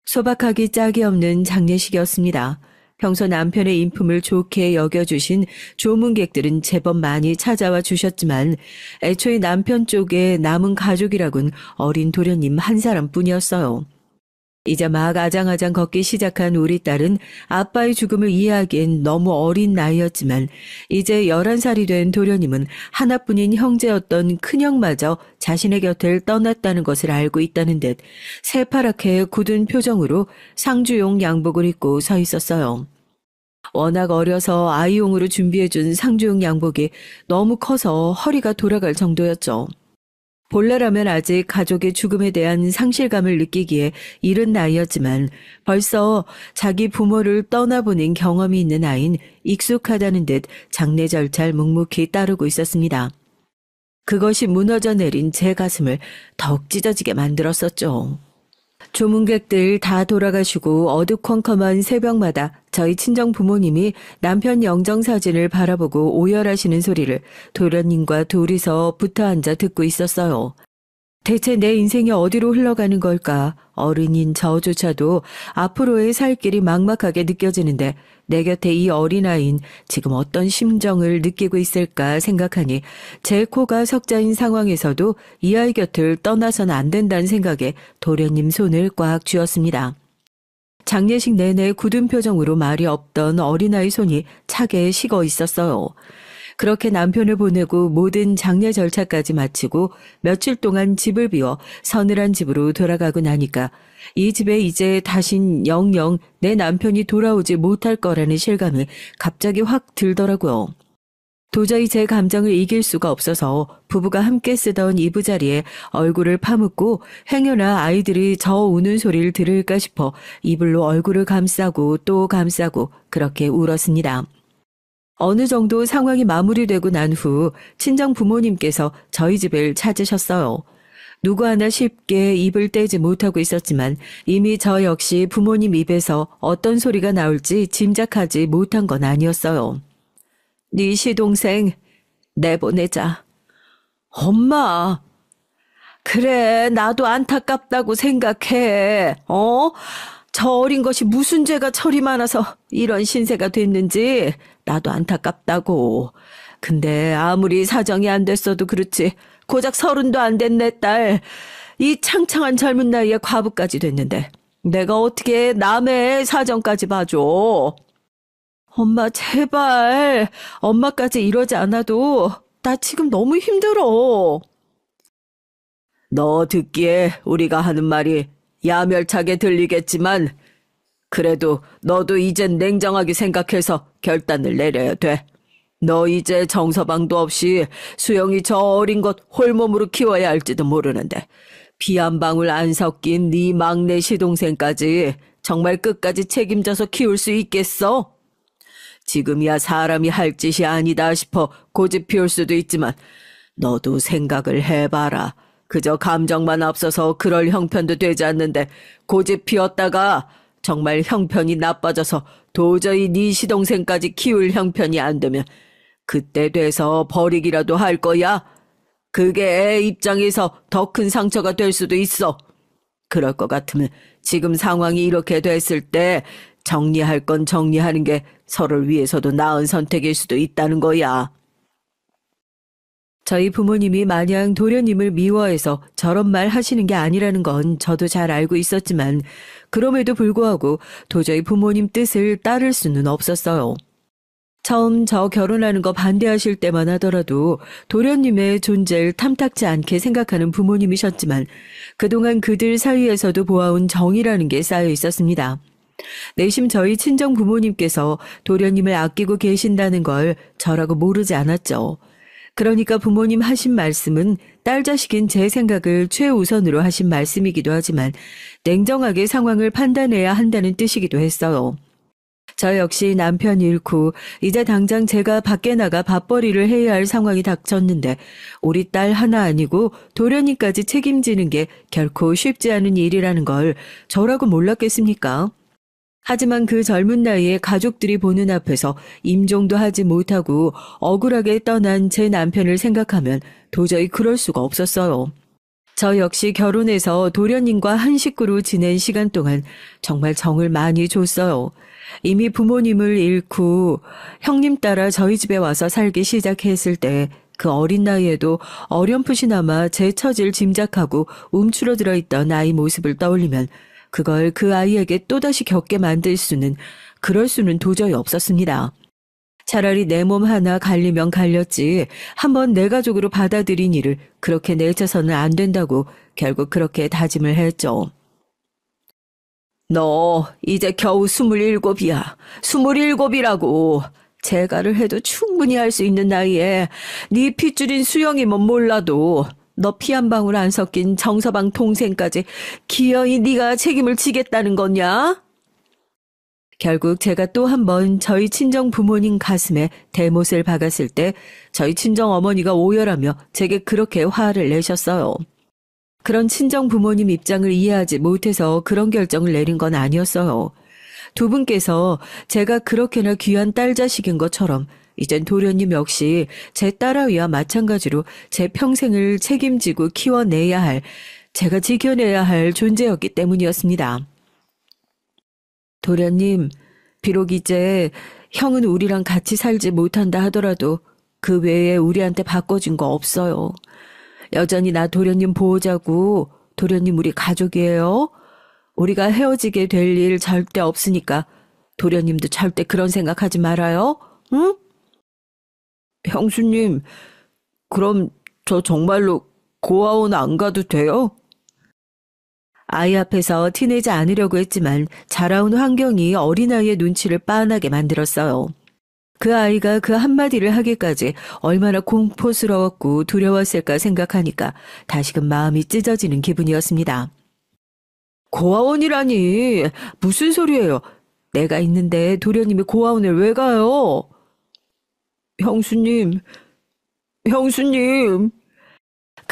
소박하기 짝이 없는 장례식이었습니다. 평소 남편의 인품을 좋게 여겨주신 조문객들은 제법 많이 찾아와 주셨지만 애초에 남편 쪽에 남은 가족이라곤 어린 도련님 한 사람뿐이었어요. 이제 막 아장아장 걷기 시작한 우리 딸은 아빠의 죽음을 이해하기엔 너무 어린 나이였지만 이제 11살이 된 도련님은 하나뿐인 형제였던 큰형마저 자신의 곁을 떠났다는 것을 알고 있다는 듯 새파랗게 굳은 표정으로 상주용 양복을 입고 서 있었어요. 워낙 어려서 아이용으로 준비해준 상주용 양복이 너무 커서 허리가 돌아갈 정도였죠. 본래라면 아직 가족의 죽음에 대한 상실감을 느끼기에 이른 나이였지만 벌써 자기 부모를 떠나보낸 경험이 있는 아이는 익숙하다는 듯 장례 절차를 묵묵히 따르고 있었습니다. 그것이 무너져 내린 제 가슴을 더욱 찢어지게 만들었었죠. 조문객들 다 돌아가시고 어두컴컴한 새벽마다 저희 친정 부모님이 남편 영정사진을 바라보고 오열하시는 소리를 도련님과 둘이서 붙어 앉아 듣고 있었어요. 대체 내 인생이 어디로 흘러가는 걸까? 어른인 저조차도 앞으로의 살 길이 막막하게 느껴지는데 내 곁에 이 어린아이는 지금 어떤 심정을 느끼고 있을까 생각하니 제 코가 석자인 상황에서도 이 아이 곁을 떠나서는 안 된다는 생각에 도련님 손을 꽉 쥐었습니다. 장례식 내내 굳은 표정으로 말이 없던 어린아이 손이 차게 식어 있었어요. 그렇게 남편을 보내고 모든 장례 절차까지 마치고 며칠 동안 집을 비워 서늘한 집으로 돌아가고 나니까 이 집에 이제 다신 영영 내 남편이 돌아오지 못할 거라는 실감이 갑자기 확 들더라고요. 도저히 제 감정을 이길 수가 없어서 부부가 함께 쓰던 이부자리에 얼굴을 파묻고 행여나 아이들이 저 우는 소리를 들을까 싶어 이불로 얼굴을 감싸고 또 감싸고 그렇게 울었습니다. 어느 정도 상황이 마무리되고 난 후 친정 부모님께서 저희 집을 찾으셨어요. 누구 하나 쉽게 입을 떼지 못하고 있었지만 이미 저 역시 부모님 입에서 어떤 소리가 나올지 짐작하지 못한 건 아니었어요. 네 시동생 내보내자. 엄마. 그래, 나도 안타깝다고 생각해. 저 어린 것이 무슨 죄가 철이 많아서 이런 신세가 됐는지 나도 안타깝다고. 근데 아무리 사정이 안 됐어도 그렇지. 고작 30도 안 된 내 딸. 이 창창한 젊은 나이에 과부까지 됐는데 내가 어떻게 남의 사정까지 봐줘. 엄마 제발. 엄마까지 이러지 않아도 나 지금 너무 힘들어. 너 듣기에 우리가 하는 말이 야멸차게 들리겠지만 그래도 너도 이젠 냉정하게 생각해서 결단을 내려야 돼. 너 이제 정서방도 없이 수영이 저 어린 것 홀몸으로 키워야 할지도 모르는데 피 한 방울 안 섞인 네 막내 시동생까지 정말 끝까지 책임져서 키울 수 있겠어? 지금이야 사람이 할 짓이 아니다 싶어 고집 피울 수도 있지만 너도 생각을 해봐라. 그저 감정만 앞서서 그럴 형편도 되지 않는데 고집 피웠다가 정말 형편이 나빠져서 도저히 네 시동생까지 키울 형편이 안 되면 그때 돼서 버리기라도 할 거야. 그게 애 입장에서 더 큰 상처가 될 수도 있어. 그럴 것 같으면 지금 상황이 이렇게 됐을 때 정리할 건 정리하는 게 서로를 위해서도 나은 선택일 수도 있다는 거야. 저희 부모님이 마냥 도련님을 미워해서 저런 말 하시는 게 아니라는 건 저도 잘 알고 있었지만 그럼에도 불구하고 도저히 부모님 뜻을 따를 수는 없었어요. 처음 저 결혼하는 거 반대하실 때만 하더라도 도련님의 존재를 탐탁지 않게 생각하는 부모님이셨지만 그동안 그들 사이에서도 보아온 정이라는 게 쌓여 있었습니다. 내심 저희 친정 부모님께서 도련님을 아끼고 계신다는 걸 저라고 모르지 않았죠. 그러니까 부모님 하신 말씀은 딸 자식인 제 생각을 최우선으로 하신 말씀이기도 하지만 냉정하게 상황을 판단해야 한다는 뜻이기도 했어요. 저 역시 남편 잃고 이제 당장 제가 밖에 나가 밥벌이를 해야 할 상황이 닥쳤는데 우리 딸 하나 아니고 도련님까지 책임지는 게 결코 쉽지 않은 일이라는 걸 저라고 몰랐겠습니까? 하지만 그 젊은 나이에 가족들이 보는 앞에서 임종도 하지 못하고 억울하게 떠난 제 남편을 생각하면 도저히 그럴 수가 없었어요. 저 역시 결혼해서 도련님과 한 식구로 지낸 시간 동안 정말 정을 많이 줬어요. 이미 부모님을 잃고 형님 따라 저희 집에 와서 살기 시작했을 때 그 어린 나이에도 어렴풋이나마 제 처지를 짐작하고 움츠러들어 있던 아이 모습을 떠올리면 그걸 그 아이에게 또다시 겪게 만들 수는, 그럴 수는 도저히 없었습니다. 차라리 내 몸 하나 갈리면 갈렸지 한번 내 가족으로 받아들인 일을 그렇게 내쳐서는 안 된다고 결국 그렇게 다짐을 했죠. 너 이제 겨우 27이야. 27이라고. 재가를 해도 충분히 할 수 있는 나이에 네 핏줄인 수영이면 몰라도 너 피 한 방울 안 섞인 정서방 동생까지 기어이 네가 책임을 지겠다는 거냐? 결국 제가 또 한 번 저희 친정 부모님 가슴에 대못을 박았을 때 저희 친정 어머니가 오열하며 제게 그렇게 화를 내셨어요. 그런 친정 부모님 입장을 이해하지 못해서 그런 결정을 내린 건 아니었어요. 두 분께서 제가 그렇게나 귀한 딸 자식인 것처럼 이젠 도련님 역시 제 딸아이와 마찬가지로 제 평생을 책임지고 키워내야 할, 제가 지켜내야 할 존재였기 때문이었습니다. 도련님, 비록 이제 형은 우리랑 같이 살지 못한다 하더라도 그 외에 우리한테 바꿔준 거 없어요. 여전히 나 도련님 보호자고 도련님 우리 가족이에요. 우리가 헤어지게 될 일 절대 없으니까 도련님도 절대 그런 생각하지 말아요. 응? 형수님, 그럼 저 정말로 고아원 안 가도 돼요? 아이 앞에서 티내지 않으려고 했지만 자라온 환경이 어린아이의 눈치를 빤하게 만들었어요. 그 아이가 그 한마디를 하기까지 얼마나 공포스러웠고 두려웠을까 생각하니까 다시금 마음이 찢어지는 기분이었습니다. 고아원이라니 무슨 소리예요? 내가 있는데 도련님이 고아원을 왜 가요? 형수님.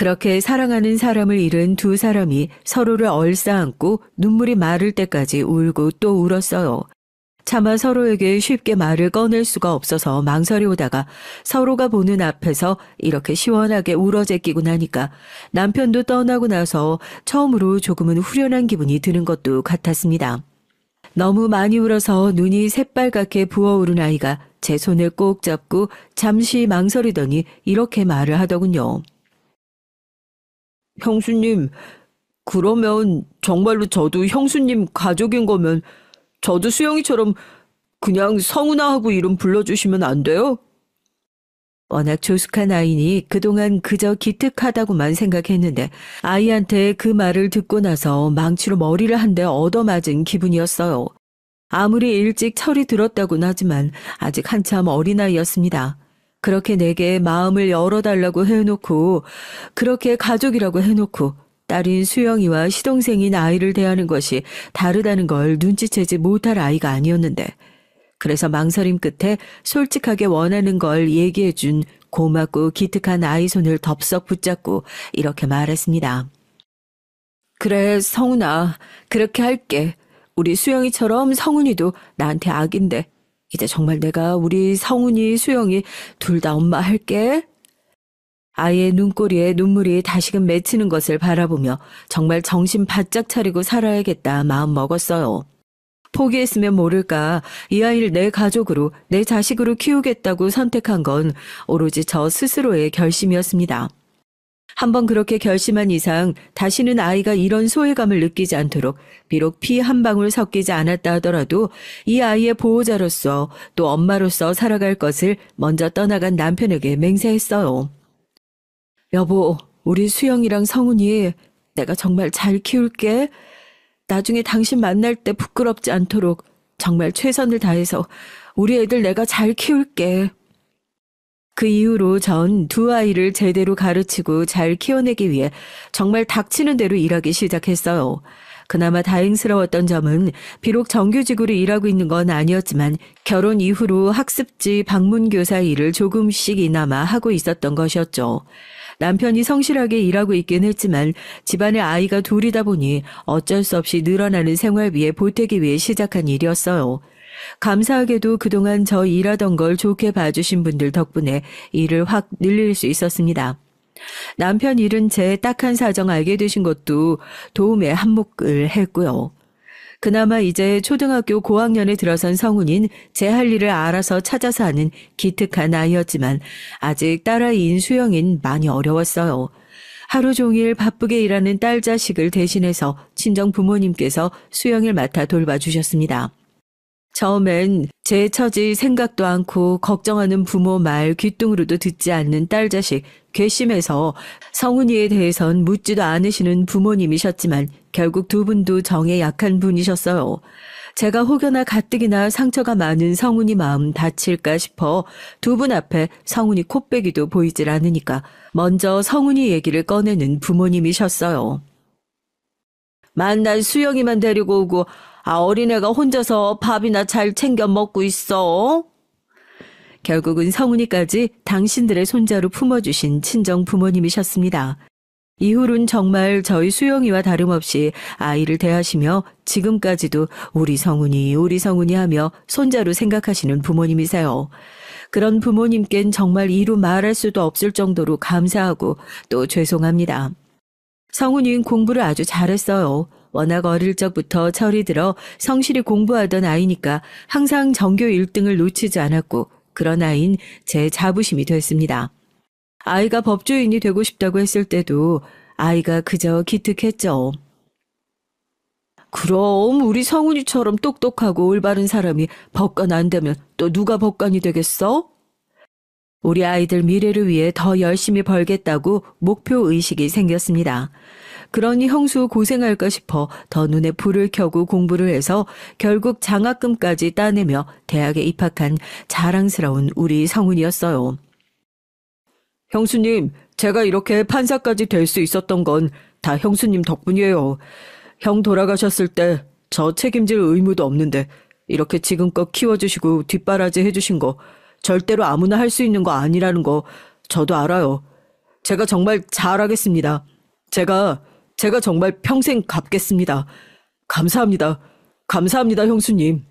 그렇게 사랑하는 사람을 잃은 두 사람이 서로를 얼싸안고 눈물이 마를 때까지 울고 또 울었어요. 차마 서로에게 쉽게 말을 꺼낼 수가 없어서 망설이 오다가 서로가 보는 앞에서 이렇게 시원하게 울어제끼고 나니까 남편도 떠나고 나서 처음으로 조금은 후련한 기분이 드는 것도 같았습니다. 너무 많이 울어서 눈이 새빨갛게 부어오른 아이가 제 손을 꼭 잡고 잠시 망설이더니 이렇게 말을 하더군요. 형수님, 그러면 정말로 저도 형수님 가족인 거면 저도 수영이처럼 그냥 성훈아 하고 이름 불러주시면 안 돼요? 워낙 조숙한 아이니 그동안 그저 기특하다고만 생각했는데 아이한테 그 말을 듣고 나서 망치로 머리를 한 대 얻어맞은 기분이었어요. 아무리 일찍 철이 들었다고는 하지만 아직 한참 어린아이였습니다. 그렇게 내게 마음을 열어달라고 해놓고 그렇게 가족이라고 해놓고 딸인 수영이와 시동생인 아이를 대하는 것이 다르다는 걸 눈치채지 못할 아이가 아니었는데 그래서 망설임 끝에 솔직하게 원하는 걸 얘기해준 고맙고 기특한 아이 손을 덥석 붙잡고 이렇게 말했습니다. 그래, 성훈아. 그렇게 할게. 우리 수영이처럼 성훈이도 나한테 아기인데 이제 정말 내가 우리 성훈이, 수영이 둘 다 엄마 할게. 아이의 눈꼬리에 눈물이 다시금 맺히는 것을 바라보며 정말 정신 바짝 차리고 살아야겠다 마음 먹었어요. 포기했으면 모를까 이 아이를 내 가족으로 내 자식으로 키우겠다고 선택한 건 오로지 저 스스로의 결심이었습니다. 한번 그렇게 결심한 이상 다시는 아이가 이런 소외감을 느끼지 않도록 비록 피 한 방울 섞이지 않았다 하더라도 이 아이의 보호자로서 또 엄마로서 살아갈 것을 먼저 떠나간 남편에게 맹세했어요. 여보, 우리 수영이랑 성훈이 내가 정말 잘 키울게. 나중에 당신 만날 때 부끄럽지 않도록 정말 최선을 다해서 우리 애들 내가 잘 키울게. 그 이후로 전 두 아이를 제대로 가르치고 잘 키워내기 위해 정말 닥치는 대로 일하기 시작했어요. 그나마 다행스러웠던 점은 비록 정규직으로 일하고 있는 건 아니었지만 결혼 이후로 학습지 방문교사 일을 조금씩이나마 하고 있었던 것이었죠. 남편이 성실하게 일하고 있긴 했지만 집안에 아이가 둘이다 보니 어쩔 수 없이 늘어나는 생활비에 보태기 위해 시작한 일이었어요. 감사하게도 그동안 저 일하던 걸 좋게 봐주신 분들 덕분에 일을 확 늘릴 수 있었습니다. 남편 일은 제 딱한 사정 알게 되신 것도 도움에 한몫을 했고요. 그나마 이제 초등학교 고학년에 들어선 성훈인 제 할 일을 알아서 찾아서 하는 기특한 아이였지만 아직 딸아이인 수영인 많이 어려웠어요. 하루 종일 바쁘게 일하는 딸 자식을 대신해서 친정 부모님께서 수영을 맡아 돌봐주셨습니다. 처음엔 제 처지 생각도 않고 걱정하는 부모 말 귀뚱으로도 듣지 않는 딸 자식 괘씸해서 성훈이에 대해선 묻지도 않으시는 부모님이셨지만 결국 두 분도 정에 약한 분이셨어요. 제가 혹여나 가뜩이나 상처가 많은 성훈이 마음 다칠까 싶어 두 분 앞에 성훈이 콧배기도 보이질 않으니까 먼저 성훈이 얘기를 꺼내는 부모님이셨어요. 만날 수영이만 데리고 오고 어린애가 혼자서 밥이나 잘 챙겨 먹고 있어. 결국은 성훈이까지 당신들의 손자로 품어주신 친정 부모님이셨습니다. 이후로는 정말 저희 수영이와 다름없이 아이를 대하시며 지금까지도 우리 성훈이 하며 손자로 생각하시는 부모님이세요. 그런 부모님께는 정말 이루 말할 수도 없을 정도로 감사하고 또 죄송합니다. 성훈이는 공부를 아주 잘했어요. 워낙 어릴 적부터 철이 들어 성실히 공부하던 아이니까 항상 전교 1등을 놓치지 않았고 그런 아이인 제 자부심이 됐습니다. 아이가 법조인이 되고 싶다고 했을 때도 아이가 그저 기특했죠. 그럼 우리 성훈이처럼 똑똑하고 올바른 사람이 법관 안 되면 또 누가 법관이 되겠어? 우리 아이들 미래를 위해 더 열심히 벌겠다고 목표의식이 생겼습니다. 그러니 형수 고생할까 싶어 더 눈에 불을 켜고 공부를 해서 결국 장학금까지 따내며 대학에 입학한 자랑스러운 우리 성훈이었어요. 형수님, 제가 이렇게 판사까지 될 수 있었던 건 다 형수님 덕분이에요. 형 돌아가셨을 때 저 책임질 의무도 없는데 이렇게 지금껏 키워주시고 뒷바라지 해주신 거 절대로 아무나 할 수 있는 거 아니라는 거 저도 알아요. 제가 정말 잘하겠습니다. 제가 정말 평생 갚겠습니다. 감사합니다. 감사합니다, 형수님.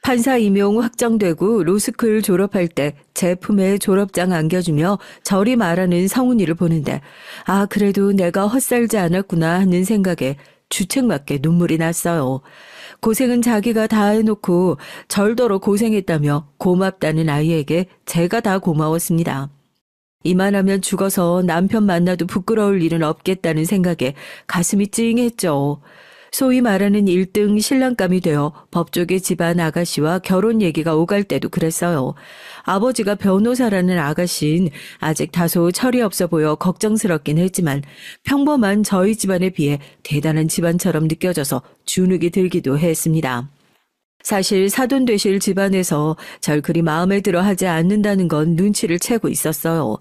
판사 임용 확정되고 로스쿨 졸업할 때 제 품에 졸업장 안겨주며 저리 말하는 성훈이를 보는데 그래도 내가 헛살지 않았구나 하는 생각에 주책맞게 눈물이 났어요. 고생은 자기가 다 해놓고 절더러 고생했다며 고맙다는 아이에게 제가 다 고마웠습니다. 이만하면 죽어서 남편 만나도 부끄러울 일은 없겠다는 생각에 가슴이 찡했죠. 소위 말하는 1등 신랑감이 되어 법조계 집안 아가씨와 결혼 얘기가 오갈 때도 그랬어요. 아버지가 변호사라는 아가씨는 아직 다소 철이 없어 보여 걱정스럽긴 했지만 평범한 저희 집안에 비해 대단한 집안처럼 느껴져서 주눅이 들기도 했습니다. 사실 사돈되실 집안에서 절 그리 마음에 들어 하지 않는다는 건 눈치를 채고 있었어요.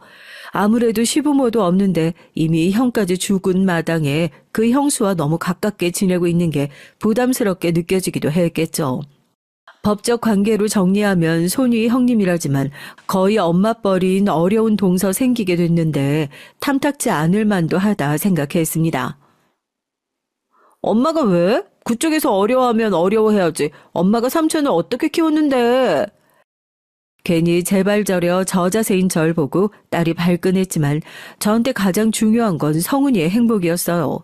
아무래도 시부모도 없는데 이미 형까지 죽은 마당에 그 형수와 너무 가깝게 지내고 있는 게 부담스럽게 느껴지기도 했겠죠. 법적 관계로 정리하면 손위 형님이라지만 거의 엄마뻘인 어려운 동서 생기게 됐는데 탐탁지 않을 만도 하다 생각했습니다. 엄마가 왜? 그쪽에서 어려워하면 어려워해야지. 엄마가 삼촌을 어떻게 키웠는데? 괜히 제발 저려 저자세인 절 보고 딸이 발끈했지만 저한테 가장 중요한 건 성훈이의 행복이었어요.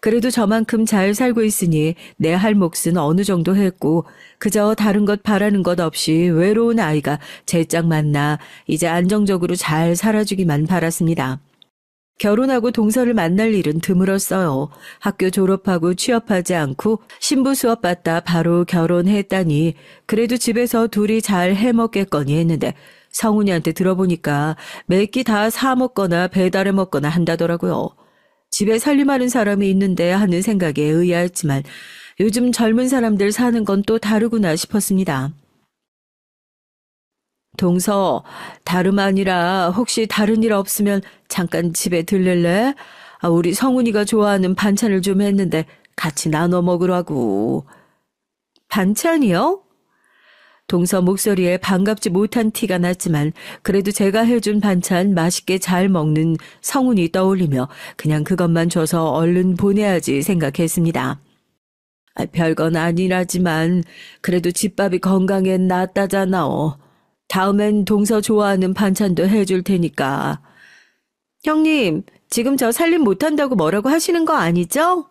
그래도 저만큼 잘 살고 있으니 내 할 몫은 어느 정도 했고 그저 다른 것 바라는 것 없이 외로운 아이가 제 짝 만나 이제 안정적으로 잘 살아주기만 바랐습니다. 결혼하고 동서를 만날 일은 드물었어요. 학교 졸업하고 취업하지 않고 신부 수업 받다 바로 결혼했다니 그래도 집에서 둘이 잘 해먹겠거니 했는데 성훈이한테 들어보니까 매 끼 다 사 먹거나 배달해 먹거나 한다더라고요. 집에 살림하는 사람이 있는데 하는 생각에 의아했지만 요즘 젊은 사람들 사는 건 또 다르구나 싶었습니다. 동서, 다름 아니라 혹시 다른 일 없으면 잠깐 집에 들를래? 우리 성훈이가 좋아하는 반찬을 좀 했는데 같이 나눠 먹으라고. 반찬이요? 동서 목소리에 반갑지 못한 티가 났지만 그래도 제가 해준 반찬 맛있게 잘 먹는 성훈이 떠올리며 그냥 그것만 줘서 얼른 보내야지 생각했습니다. 별건 아니라지만 그래도 집밥이 건강에 낫다잖아. 다음엔 동서 좋아하는 반찬도 해줄 테니까. 형님, 지금 저 살림 못한다고 뭐라고 하시는 거 아니죠?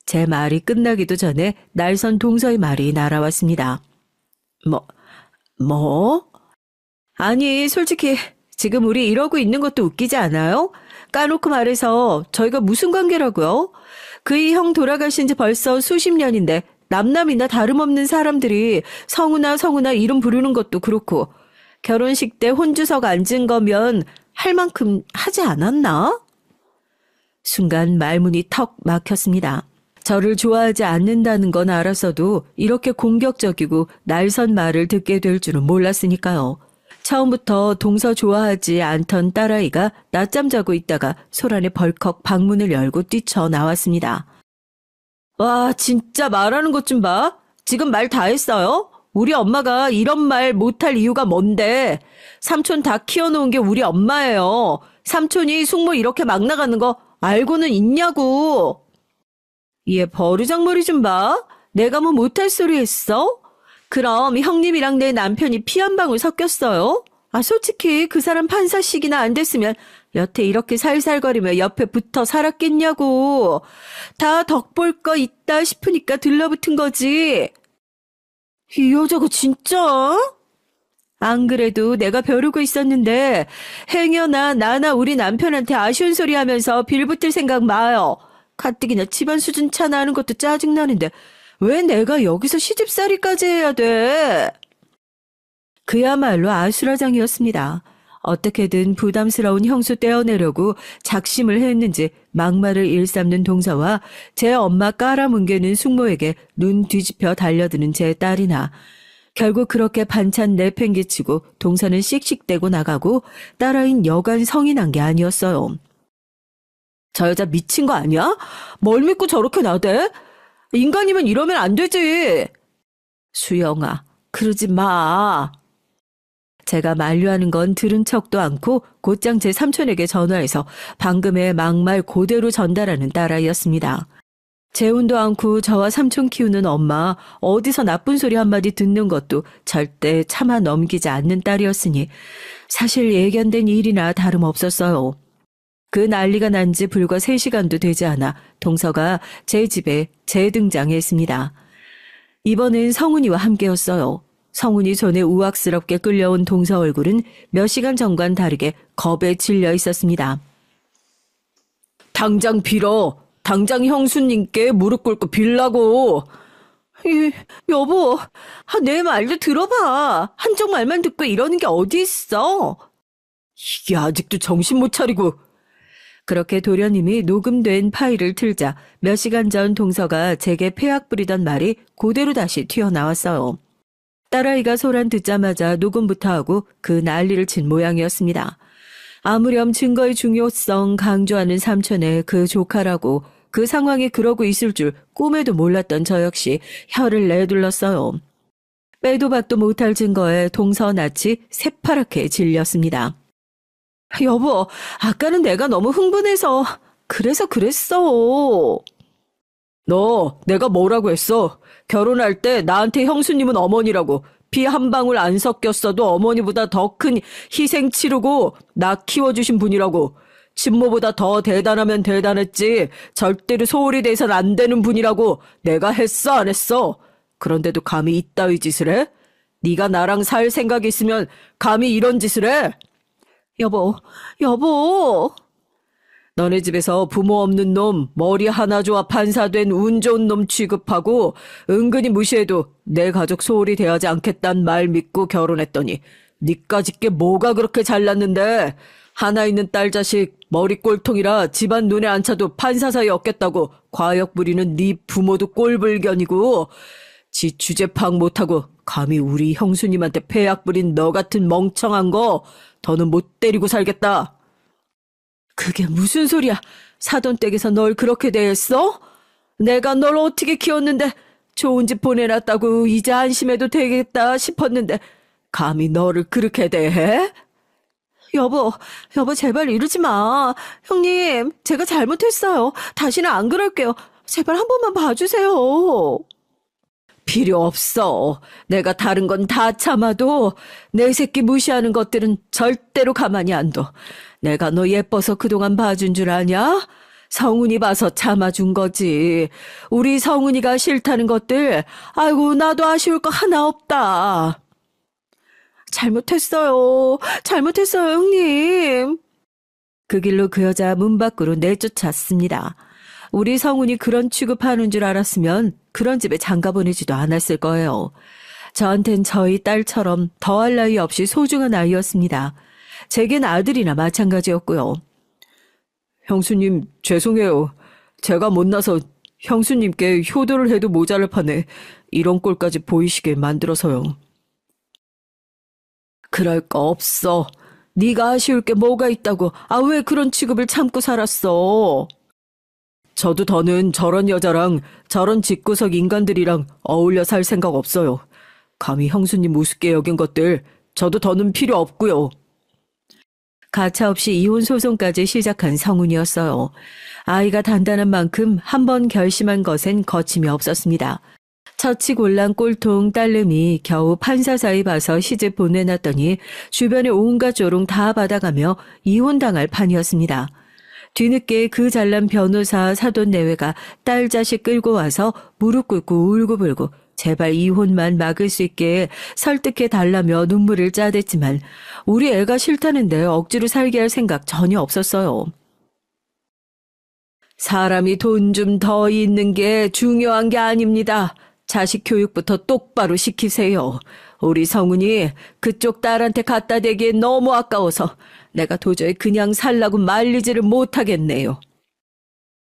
제 말이 끝나기도 전에 날선 동서의 말이 날아왔습니다. 뭐? 아니, 솔직히 지금 우리 이러고 있는 것도 웃기지 않아요? 까놓고 말해서 저희가 무슨 관계라고요? 그이 형 돌아가신 지 벌써 수십 년인데 남남이나 다름없는 사람들이 성훈아 이름 부르는 것도 그렇고 결혼식 때 혼주석 앉은 거면 할 만큼 하지 않았나? 순간 말문이 턱 막혔습니다. 저를 좋아하지 않는다는 건 알았어도 이렇게 공격적이고 날선 말을 듣게 될 줄은 몰랐으니까요. 처음부터 동서 좋아하지 않던 딸아이가 낮잠 자고 있다가 소란에 벌컥 방문을 열고 뛰쳐나왔습니다. 와, 진짜 말하는 것 좀 봐. 지금 말 다 했어요? 우리 엄마가 이런 말 못할 이유가 뭔데? 삼촌 다 키워놓은 게 우리 엄마예요. 삼촌이 숙모 이렇게 막 나가는 거 알고는 있냐고. 얘 버르장머리 좀 봐. 내가 뭐 못할 소리 했어? 그럼 형님이랑 내 남편이 피 한 방울 섞였어요? 솔직히 그 사람 판사식이나 안 됐으면 여태 이렇게 살살거리며 옆에 붙어 살았겠냐고. 다 덕볼 거 있다 싶으니까 들러붙은 거지. 이 여자가 진짜? 안 그래도 내가 벼르고 있었는데 행여나 나나 우리 남편한테 아쉬운 소리 하면서 빌붙을 생각 마요. 가뜩이나 집안 수준 차 나는 것도 짜증나는데 왜 내가 여기서 시집살이까지 해야 돼? 그야말로 아수라장이었습니다. 어떻게든 부담스러운 형수 떼어내려고 작심을 했는지 막말을 일삼는 동서와 제 엄마 깔아뭉개는 숙모에게 눈 뒤집혀 달려드는 제 딸이나 결국 그렇게 반찬 내팽개치고 동서는 씩씩대고 나가고 딸아인 여간 성이 난 게 아니었어요. 저 여자 미친 거 아니야? 뭘 믿고 저렇게 나대? 인간이면 이러면 안 되지. 수영아, 그러지 마. 제가 만류하는 건 들은 척도 않고 곧장 제 삼촌에게 전화해서 방금의 막말 그대로 전달하는 딸아이였습니다. 재혼도 않고 저와 삼촌 키우는 엄마, 어디서 나쁜 소리 한마디 듣는 것도 절대 참아 넘기지 않는 딸이었으니 사실 예견된 일이나 다름없었어요. 그 난리가 난 지 불과 3시간도 되지 않아 동서가 제 집에 재등장했습니다. 이번엔 성훈이와 함께였어요. 성훈이 손에 우악스럽게 끌려온 동서 얼굴은 몇 시간 전과는 다르게 겁에 질려 있었습니다. 당장 빌어. 당장 형수님께 무릎 꿇고 빌라고. 여보, 내 말도 들어봐. 한쪽 말만 듣고 이러는 게 어디 있어. 이게 아직도 정신 못 차리고. 그렇게 도련님이 녹음된 파일을 틀자 몇 시간 전 동서가 제게 폐악 부리던 말이 그대로 다시 튀어나왔어요. 딸아이가 소란 듣자마자 녹음부터 하고 그 난리를 친 모양이었습니다. 아무렴 증거의 중요성 강조하는 삼촌의 그 조카라고 그 상황에 그러고 있을 줄 꿈에도 몰랐던 저 역시 혀를 내둘렀어요. 빼도 박도 못할 증거에 동서 낯이 새파랗게 질렸습니다. 여보, 아까는 내가 너무 흥분해서 그래서 그랬어. 너 내가 뭐라고 했어? 결혼할 때 나한테 형수님은 어머니라고 피 한 방울 안 섞였어도 어머니보다 더 큰 희생 치르고 나 키워주신 분이라고. 친모보다 더 대단하면 대단했지 절대로 소홀히 돼선 안 되는 분이라고 내가 했어 안 했어? 그런데도 감히 이따위 짓을 해? 네가 나랑 살 생각이 있으면 감히 이런 짓을 해? 여보. 너네 집에서 부모 없는 놈, 머리 하나 좋아 판사된 운 좋은 놈 취급하고 은근히 무시해도 내 가족 소홀히 대하지 않겠단 말 믿고 결혼했더니 니까짓 게 뭐가 그렇게 잘났는데 하나 있는 딸 자식 머리 꼴통이라 집안 눈에 안 차도 판사 사이 없겠다고 과역 부리는 네 부모도 꼴불견이고 지 주제 파악 못하고 감히 우리 형수님한테 폐악 부린 너 같은 멍청한 거 더는 못 때리고 살겠다. 그게 무슨 소리야? 사돈댁에서 널 그렇게 대했어? 내가 널 어떻게 키웠는데 좋은 집 보내놨다고 이제 안심해도 되겠다 싶었는데 감히 너를 그렇게 대해? 여보 제발 이러지 마. 형님, 제가 잘못했어요. 다시는 안 그럴게요. 제발 한 번만 봐주세요. 필요 없어. 내가 다른 건 다 참아도 내 새끼 무시하는 것들은 절대로 가만히 안 둬. 내가 너 예뻐서 그동안 봐준 줄 아냐? 성훈이 봐서 참아준 거지. 우리 성훈이가 싫다는 것들, 아이고 나도 아쉬울 거 하나 없다. 잘못했어요, 형님. 그 길로 그 여자 문 밖으로 내쫓았습니다. 우리 성훈이 그런 취급하는 줄 알았으면 그런 집에 장가 보내지도 않았을 거예요. 저한텐 저희 딸처럼 더할 나위 없이 소중한 아이였습니다. 제겐 아들이나 마찬가지였고요. 형수님, 죄송해요. 제가 못나서 형수님께 효도를 해도 모자랄 판에 이런 꼴까지 보이시게 만들어서요. 그럴 거 없어. 네가 아쉬울 게 뭐가 있다고. 왜 그런 취급을 참고 살았어? 저도 더는 저런 여자랑 저런 집구석 인간들이랑 어울려 살 생각 없어요. 감히 형수님 우습게 여긴 것들 저도 더는 필요 없고요. 가차없이 이혼 소송까지 시작한 성훈이었어요. 아이가 단단한 만큼 한 번 결심한 것엔 거침이 없었습니다. 처치곤란 꼴통 딸내미 겨우 판사 사이 봐서 시집 보내놨더니 주변에 온갖 조롱 다 받아가며 이혼당할 판이었습니다. 뒤늦게 그 잘난 변호사 사돈 내외가 딸 자식 끌고 와서 무릎 꿇고 울고불고 제발 이혼만 막을 수 있게 설득해 달라며 눈물을 짜댔지만 우리 애가 싫다는데 억지로 살게 할 생각 전혀 없었어요. 사람이 돈 좀 더 있는 게 중요한 게 아닙니다. 자식 교육부터 똑바로 시키세요. 우리 성훈이 그쪽 딸한테 갖다 대기엔 너무 아까워서 내가 도저히 그냥 살라고 말리지를 못하겠네요.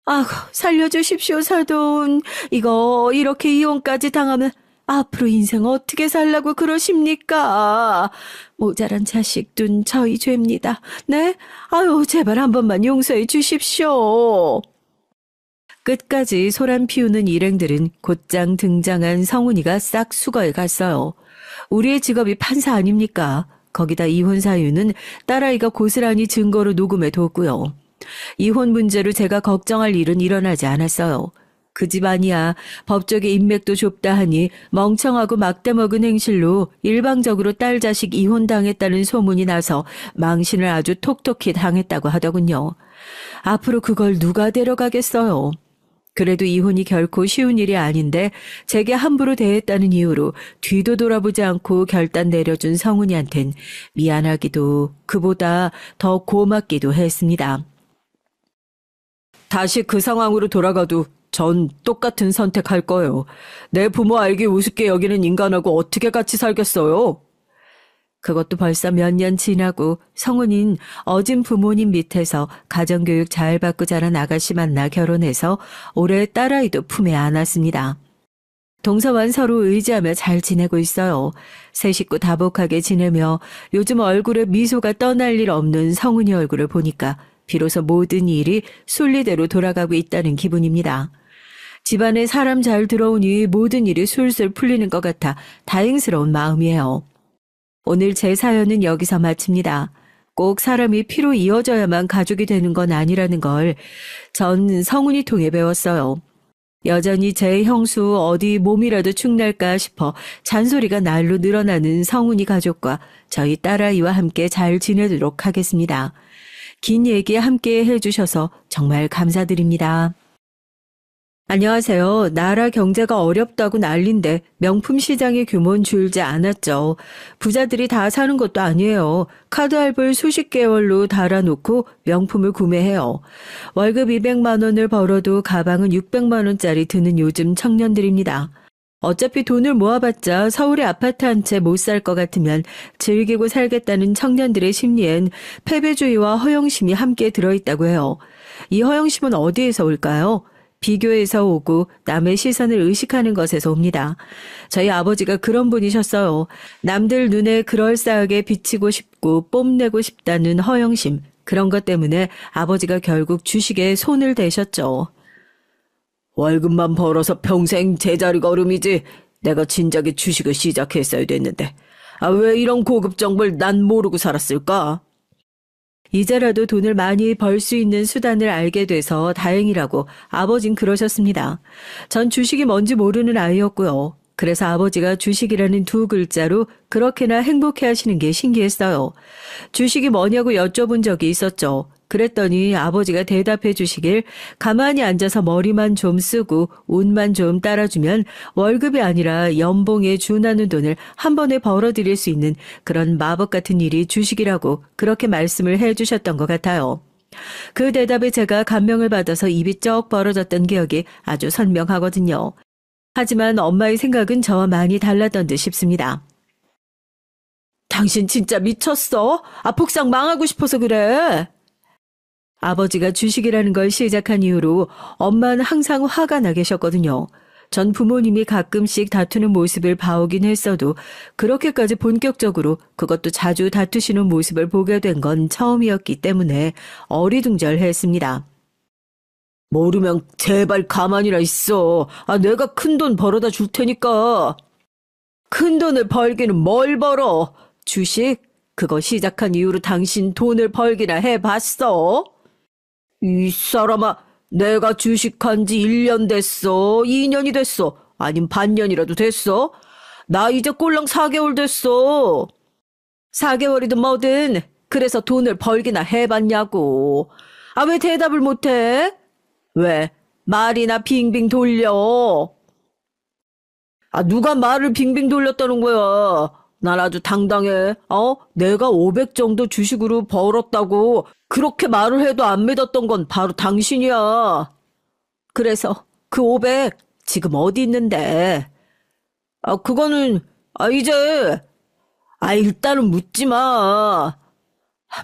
아휴, 살려주십시오, 사돈. 이거 이렇게 이혼까지 당하면 앞으로 인생 어떻게 살라고 그러십니까? 모자란 자식 둔 저희 죄입니다. 네? 아유, 제발 한 번만 용서해 주십시오. 끝까지 소란 피우는 일행들은 곧장 등장한 성훈이가 싹 수거해 갔어요. 우리의 직업이 판사 아닙니까? 거기다 이혼 사유는 딸아이가 고스란히 증거로 녹음해 뒀고요. 이혼 문제로 제가 걱정할 일은 일어나지 않았어요. 그 집안이야 법적인 인맥도 좁다 하니 멍청하고 막대먹은 행실로 일방적으로 딸 자식 이혼당했다는 소문이 나서 망신을 아주 톡톡히 당했다고 하더군요. 앞으로 그걸 누가 데려가겠어요. 그래도 이혼이 결코 쉬운 일이 아닌데 제게 함부로 대했다는 이유로 뒤도 돌아보지 않고 결단 내려준 성훈이한텐 미안하기도 그보다 더 고맙기도 했습니다. 다시 그 상황으로 돌아가도 전 똑같은 선택할 거예요. 내 부모 알기 우습게 여기는 인간하고 어떻게 같이 살겠어요? 그것도 벌써 몇 년 지나고 성훈인 어진 부모님 밑에서 가정교육 잘 받고 자란 아가씨 만나 결혼해서 올해 딸아이도 품에 안았습니다. 동서만 서로 의지하며 잘 지내고 있어요. 세 식구 다복하게 지내며 요즘 얼굴에 미소가 떠날 일 없는 성훈이 얼굴을 보니까 비로소 모든 일이 순리대로 돌아가고 있다는 기분입니다. 집안에 사람 잘 들어오니 모든 일이 술술 풀리는 것 같아 다행스러운 마음이에요. 오늘 제 사연은 여기서 마칩니다. 꼭 사람이 피로 이어져야만 가족이 되는 건 아니라는 걸 전 성훈이 통해 배웠어요. 여전히 제 형수 어디 몸이라도 축날까 싶어 잔소리가 날로 늘어나는 성훈이 가족과 저희 딸아이와 함께 잘 지내도록 하겠습니다. 긴 얘기 함께 해주셔서 정말 감사드립니다. 안녕하세요. 나라 경제가 어렵다고 난린데 명품 시장의 규모는 줄지 않았죠. 부자들이 다 사는 것도 아니에요. 카드 할부를 수십 개월로 달아놓고 명품을 구매해요. 월급 200만 원을 벌어도 가방은 600만 원짜리 드는 요즘 청년들입니다. 어차피 돈을 모아봤자 서울의 아파트 한 채 못 살 것 같으면 즐기고 살겠다는 청년들의 심리엔 패배주의와 허영심이 함께 들어있다고 해요. 이 허영심은 어디에서 올까요? 비교에서 오고 남의 시선을 의식하는 것에서 옵니다. 저희 아버지가 그런 분이셨어요. 남들 눈에 그럴싸하게 비치고 싶고 뽐내고 싶다는 허영심. 그런 것 때문에 아버지가 결국 주식에 손을 대셨죠. 월급만 벌어서 평생 제자리 걸음이지. 내가 진작에 주식을 시작했어야 됐는데. 왜 이런 고급 정보를 난 모르고 살았을까? 이제라도 돈을 많이 벌 수 있는 수단을 알게 돼서 다행이라고 아버진 그러셨습니다. 전 주식이 뭔지 모르는 아이였고요. 그래서 아버지가 주식이라는 두 글자로 그렇게나 행복해 하시는 게 신기했어요. 주식이 뭐냐고 여쭤본 적이 있었죠. 그랬더니 아버지가 대답해 주시길 가만히 앉아서 머리만 좀 쓰고 운만 좀 따라주면 월급이 아니라 연봉에 준하는 돈을 한 번에 벌어들일 수 있는 그런 마법 같은 일이 주식이라고 그렇게 말씀을 해 주셨던 것 같아요. 그 대답에 제가 감명을 받아서 입이 쩍 벌어졌던 기억이 아주 선명하거든요. 하지만 엄마의 생각은 저와 많이 달랐던 듯 싶습니다. 당신 진짜 미쳤어? 복상 망하고 싶어서 그래. 아버지가 주식이라는 걸 시작한 이후로 엄마는 항상 화가 나 계셨거든요. 전 부모님이 가끔씩 다투는 모습을 봐오긴 했어도 그렇게까지 본격적으로 그것도 자주 다투시는 모습을 보게 된 건 처음이었기 때문에 어리둥절했습니다. 모르면 제발 가만히나 있어. 내가 큰 돈 벌어다 줄 테니까. 큰 돈을 벌기는 뭘 벌어? 주식? 그거 시작한 이후로 당신 돈을 벌기나 해봤어? 이 사람아, 내가 주식한 지 1년 됐어? 2년이 됐어? 아님 반년이라도 됐어? 나 이제 꼴랑 4개월 됐어. 4개월이든 뭐든 그래서 돈을 벌기나 해봤냐고. 왜 대답을 못해? 왜? 말이나 빙빙 돌려. 누가 말을 빙빙 돌렸다는 거야. 난 아주 당당해. 내가 500 정도 주식으로 벌었다고 그렇게 말을 해도 안 믿었던 건 바로 당신이야. 그래서 그 500 지금 어디 있는데? 그거는 이제 일단은 묻지 마.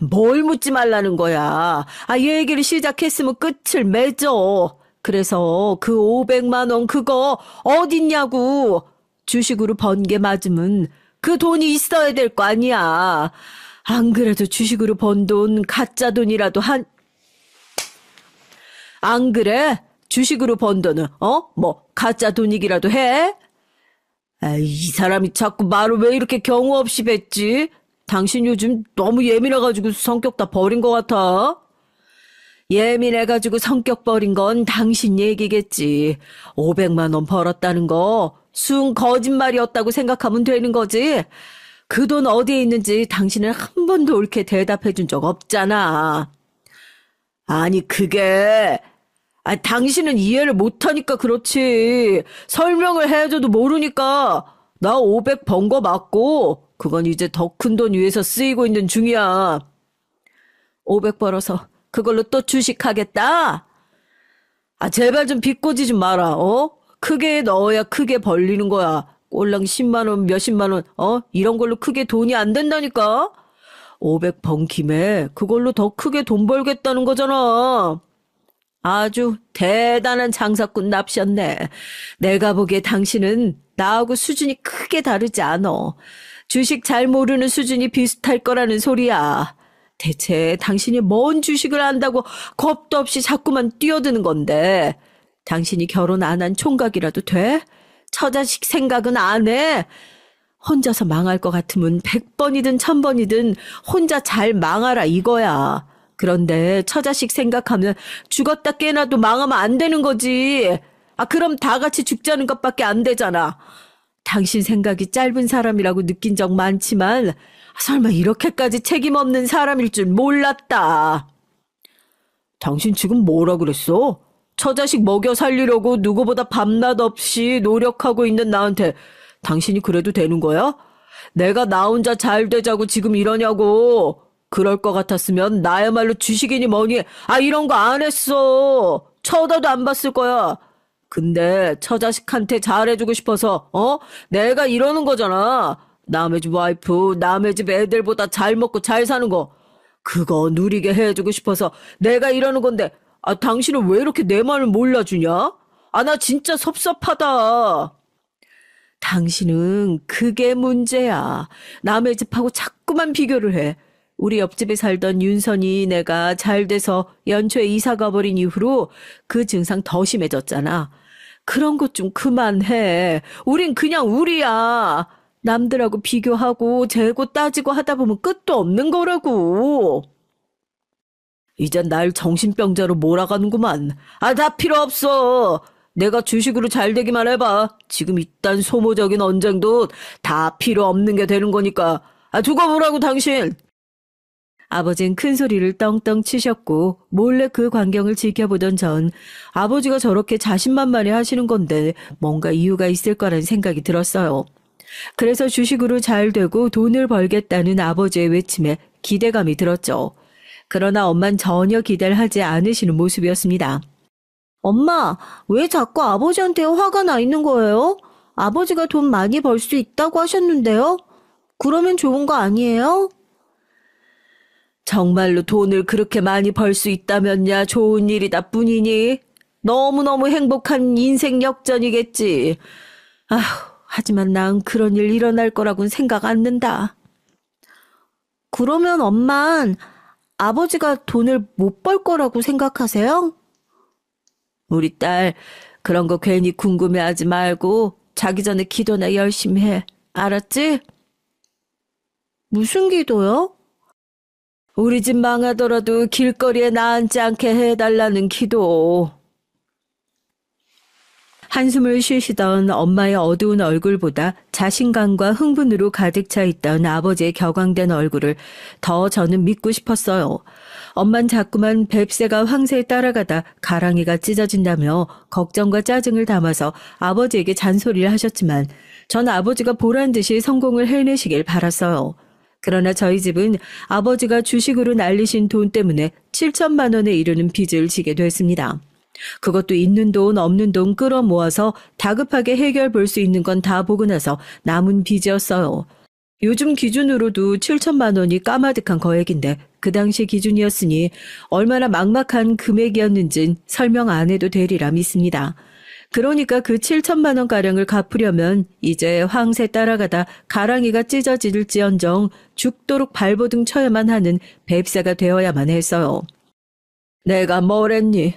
뭘 묻지 말라는 거야. 이 얘기를 시작했으면 끝을 맺어. 그래서 그 500만 원 그거 어딨냐고. 주식으로 번 게 맞으면 그 돈이 있어야 될 거 아니야. 안 그래도 주식으로 번 돈 가짜 돈이라도 안 그래? 주식으로 번 돈은 가짜 돈이기라도 해? 이 사람이 자꾸 말을 왜 이렇게 경우 없이 뱉지? 당신 요즘 너무 예민해가지고 성격 다 버린 것 같아. 예민해가지고 성격 버린 건 당신 얘기겠지. 500만 원 벌었다는 거 순 거짓말이었다고 생각하면 되는 거지. 그 돈 어디에 있는지 당신은 한 번도 옳게 대답해 준 적 없잖아. 아니 그게 당신은 이해를 못하니까 그렇지. 설명을 해줘도 모르니까. 나 500 번 거 맞고 그건 이제 더 큰 돈 위해서 쓰이고 있는 중이야. 500 벌어서 그걸로 또 주식하겠다? 제발 좀 비꼬지 좀 마라. 크게 넣어야 크게 벌리는 거야. 꼴랑 10만 원, 몇십만 원, 이런 걸로 크게 돈이 안 된다니까? 500 번 김에 그걸로 더 크게 돈 벌겠다는 거잖아. 아주 대단한 장사꾼 납셨네. 내가 보기에 당신은 나하고 수준이 크게 다르지 않어. 주식 잘 모르는 수준이 비슷할 거라는 소리야. 대체 당신이 뭔 주식을 안다고 겁도 없이 자꾸만 뛰어드는 건데. 당신이 결혼 안 한 총각이라도 돼? 처자식 생각은 안 해? 혼자서 망할 것 같으면 100번이든 1000번이든 혼자 잘 망하라 이거야. 그런데 처자식 생각하면 죽었다 깨나도 망하면 안 되는 거지. 그럼 다 같이 죽자는 것밖에 안 되잖아. 당신 생각이 짧은 사람이라고 느낀 적 많지만 설마 이렇게까지 책임 없는 사람일 줄 몰랐다. 당신 지금 뭐라 그랬어? 처자식 먹여 살리려고 누구보다 밤낮 없이 노력하고 있는 나한테 당신이 그래도 되는 거야? 내가 나 혼자 잘 되자고 지금 이러냐고. 그럴 것 같았으면 나야말로 주식이니 뭐니 이런 거 안 했어. 쳐다도 안 봤을 거야. 근데 처자식한테 잘해주고 싶어서 내가 이러는 거잖아. 남의 집 와이프, 남의 집 애들보다 잘 먹고 잘 사는 거 그거 누리게 해주고 싶어서 내가 이러는 건데 당신은 왜 이렇게 내 말을 몰라주냐? 나 진짜 섭섭하다. 당신은 그게 문제야. 남의 집하고 자꾸만 비교를 해. 우리 옆집에 살던 윤선이 내가 잘 돼서 연초에 이사 가버린 이후로 그 증상 더 심해졌잖아. 그런 것 좀 그만해. 우린 그냥 우리야. 남들하고 비교하고 재고 따지고 하다 보면 끝도 없는 거라고. 이젠 날 정신병자로 몰아가는구만. 다 필요 없어. 내가 주식으로 잘 되기만 해봐. 지금 이딴 소모적인 언쟁도 다 필요 없는 게 되는 거니까. 두고 보라고 당신. 아버진 큰 소리를 떵떵 치셨고 몰래 그 광경을 지켜보던 전 아버지가 저렇게 자신만만해 하시는 건데 뭔가 이유가 있을 거라는 생각이 들었어요. 그래서 주식으로 잘 되고 돈을 벌겠다는 아버지의 외침에 기대감이 들었죠. 그러나 엄만 전혀 기대를 하지 않으시는 모습이었습니다. 엄마, 왜 자꾸 아버지한테 화가 나 있는 거예요? 아버지가 돈 많이 벌 수 있다고 하셨는데요? 그러면 좋은 거 아니에요? 정말로 돈을 그렇게 많이 벌 수 있다면야 좋은 일이다 뿐이니 너무너무 행복한 인생 역전이겠지. 하지만 난 그런 일 일어날 거라고는 생각 않는다. 그러면 엄만 아버지가 돈을 못 벌 거라고 생각하세요? 우리 딸 그런 거 괜히 궁금해하지 말고 자기 전에 기도나 열심히 해. 알았지? 무슨 기도요? 우리 집 망하더라도 길거리에 나앉지 않게 해달라는 기도. 한숨을 쉬시던 엄마의 어두운 얼굴보다 자신감과 흥분으로 가득 차 있던 아버지의 격앙된 얼굴을 더 저는 믿고 싶었어요. 엄만 자꾸만 뱁새가 황새에 따라가다 가랑이가 찢어진다며 걱정과 짜증을 담아서 아버지에게 잔소리를 하셨지만 전 아버지가 보란 듯이 성공을 해내시길 바랐어요. 그러나 저희 집은 아버지가 주식으로 날리신 돈 때문에 7천만 원에 이르는 빚을 지게 됐습니다. 그것도 있는 돈 없는 돈 끌어모아서 다급하게 해결 볼 수 있는 건 다 보고 나서 남은 빚이었어요. 요즘 기준으로도 7천만 원이 까마득한 거액인데 그 당시 기준이었으니 얼마나 막막한 금액이었는진 설명 안 해도 되리라 믿습니다. 그러니까 그 7천만 원가량을 갚으려면 이제 황새 따라가다 가랑이가 찢어질지언정 죽도록 발버둥 쳐야만 하는 뱁새가 되어야만 했어요. 내가 뭘 했니?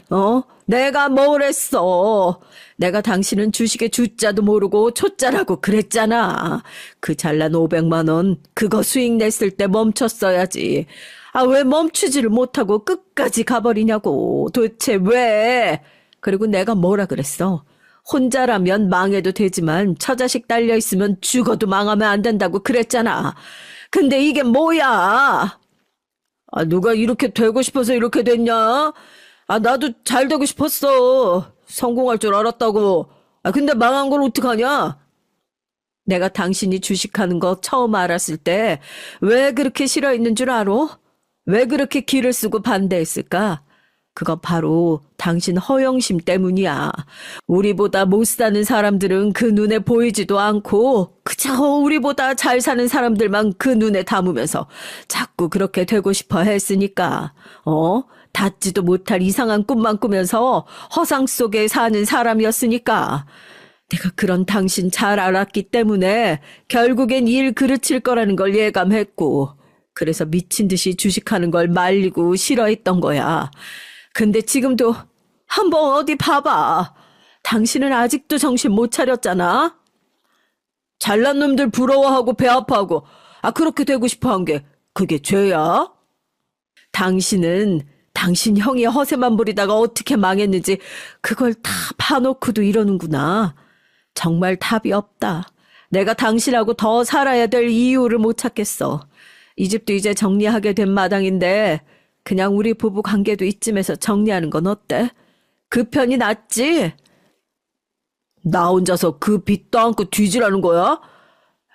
내가 뭘 했어? 내가 당신은 주식의 주자도 모르고 초자라고 그랬잖아. 그 잘난 500만 원, 그거 수익 냈을 때 멈췄어야지. 아, 왜 멈추지를 못하고 끝까지 가버리냐고. 도대체 왜? 그리고 내가 뭐라 그랬어? 혼자라면 망해도 되지만 처자식 딸려 있으면 죽어도 망하면 안 된다고 그랬잖아. 근데 이게 뭐야? 아, 누가 이렇게 되고 싶어서 이렇게 됐냐? 아, 나도 잘 되고 싶었어. 성공할 줄 알았다고. 아, 근데 망한 걸 어떡하냐? 내가 당신이 주식하는 거 처음 알았을 때 왜 그렇게 싫어했는 줄 알아? 왜 그렇게 기를 쓰고 반대했을까? 그거 바로 당신 허영심 때문이야. 우리보다 못 사는 사람들은 그 눈에 보이지도 않고 그저 우리보다 잘 사는 사람들만 그 눈에 담으면서 자꾸 그렇게 되고 싶어 했으니까. 닿지도 못할 이상한 꿈만 꾸면서 허상 속에 사는 사람이었으니까. 내가 그런 당신 잘 알았기 때문에 결국엔 일 그르칠 거라는 걸 예감했고 그래서 미친 듯이 주식하는 걸 말리고 싫어했던 거야. 근데 지금도 한번 어디 봐봐. 당신은 아직도 정신 못 차렸잖아. 잘난 놈들 부러워하고 배 아파하고 그렇게 되고 싶어 한 게 그게 죄야? 당신은 당신 형이 허세만 부리다가 어떻게 망했는지 그걸 다 봐놓고도 이러는구나. 정말 답이 없다. 내가 당신하고 더 살아야 될 이유를 못 찾겠어. 이 집도 이제 정리하게 된 마당인데 그냥 우리 부부 관계도 이쯤에서 정리하는 건 어때? 그 편이 낫지? 나 혼자서 그 빚도 안고 뒤지라는 거야?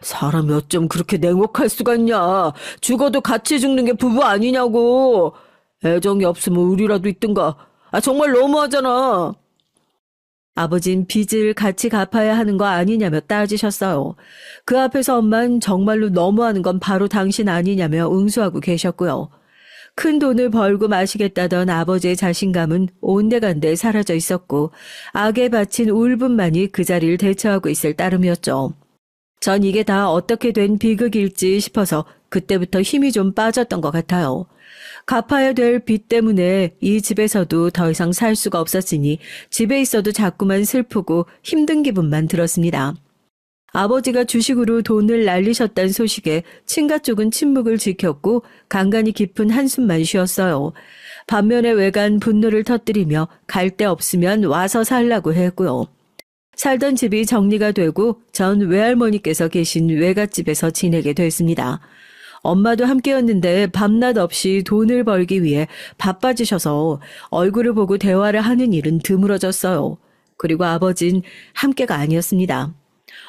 사람이 어쩜 그렇게 냉혹할 수가 있냐? 죽어도 같이 죽는 게 부부 아니냐고. 애정이 없으면 우리라도 있든가. 정말 너무하잖아. 아버진 빚을 같이 갚아야 하는 거 아니냐며 따지셨어요. 그 앞에서 엄만 정말로 너무하는 건 바로 당신 아니냐며 응수하고 계셨고요. 큰 돈을 벌고 마시겠다던 아버지의 자신감은 온데간데 사라져 있었고 악에 바친 울분만이 그 자리를 대처하고 있을 따름이었죠. 전 이게 다 어떻게 된 비극일지 싶어서 그때부터 힘이 좀 빠졌던 것 같아요. 갚아야 될 빚 때문에 이 집에서도 더 이상 살 수가 없었으니 집에 있어도 자꾸만 슬프고 힘든 기분만 들었습니다. 아버지가 주식으로 돈을 날리셨다는 소식에 친가 쪽은 침묵을 지켰고 간간히 깊은 한숨만 쉬었어요. 반면에 외간 분노를 터뜨리며 갈 데 없으면 와서 살라고 했고요. 살던 집이 정리가 되고 전 외할머니께서 계신 외갓집에서 지내게 됐습니다. 엄마도 함께였는데 밤낮 없이 돈을 벌기 위해 바빠지셔서 얼굴을 보고 대화를 하는 일은 드물어졌어요. 그리고 아버진 함께가 아니었습니다.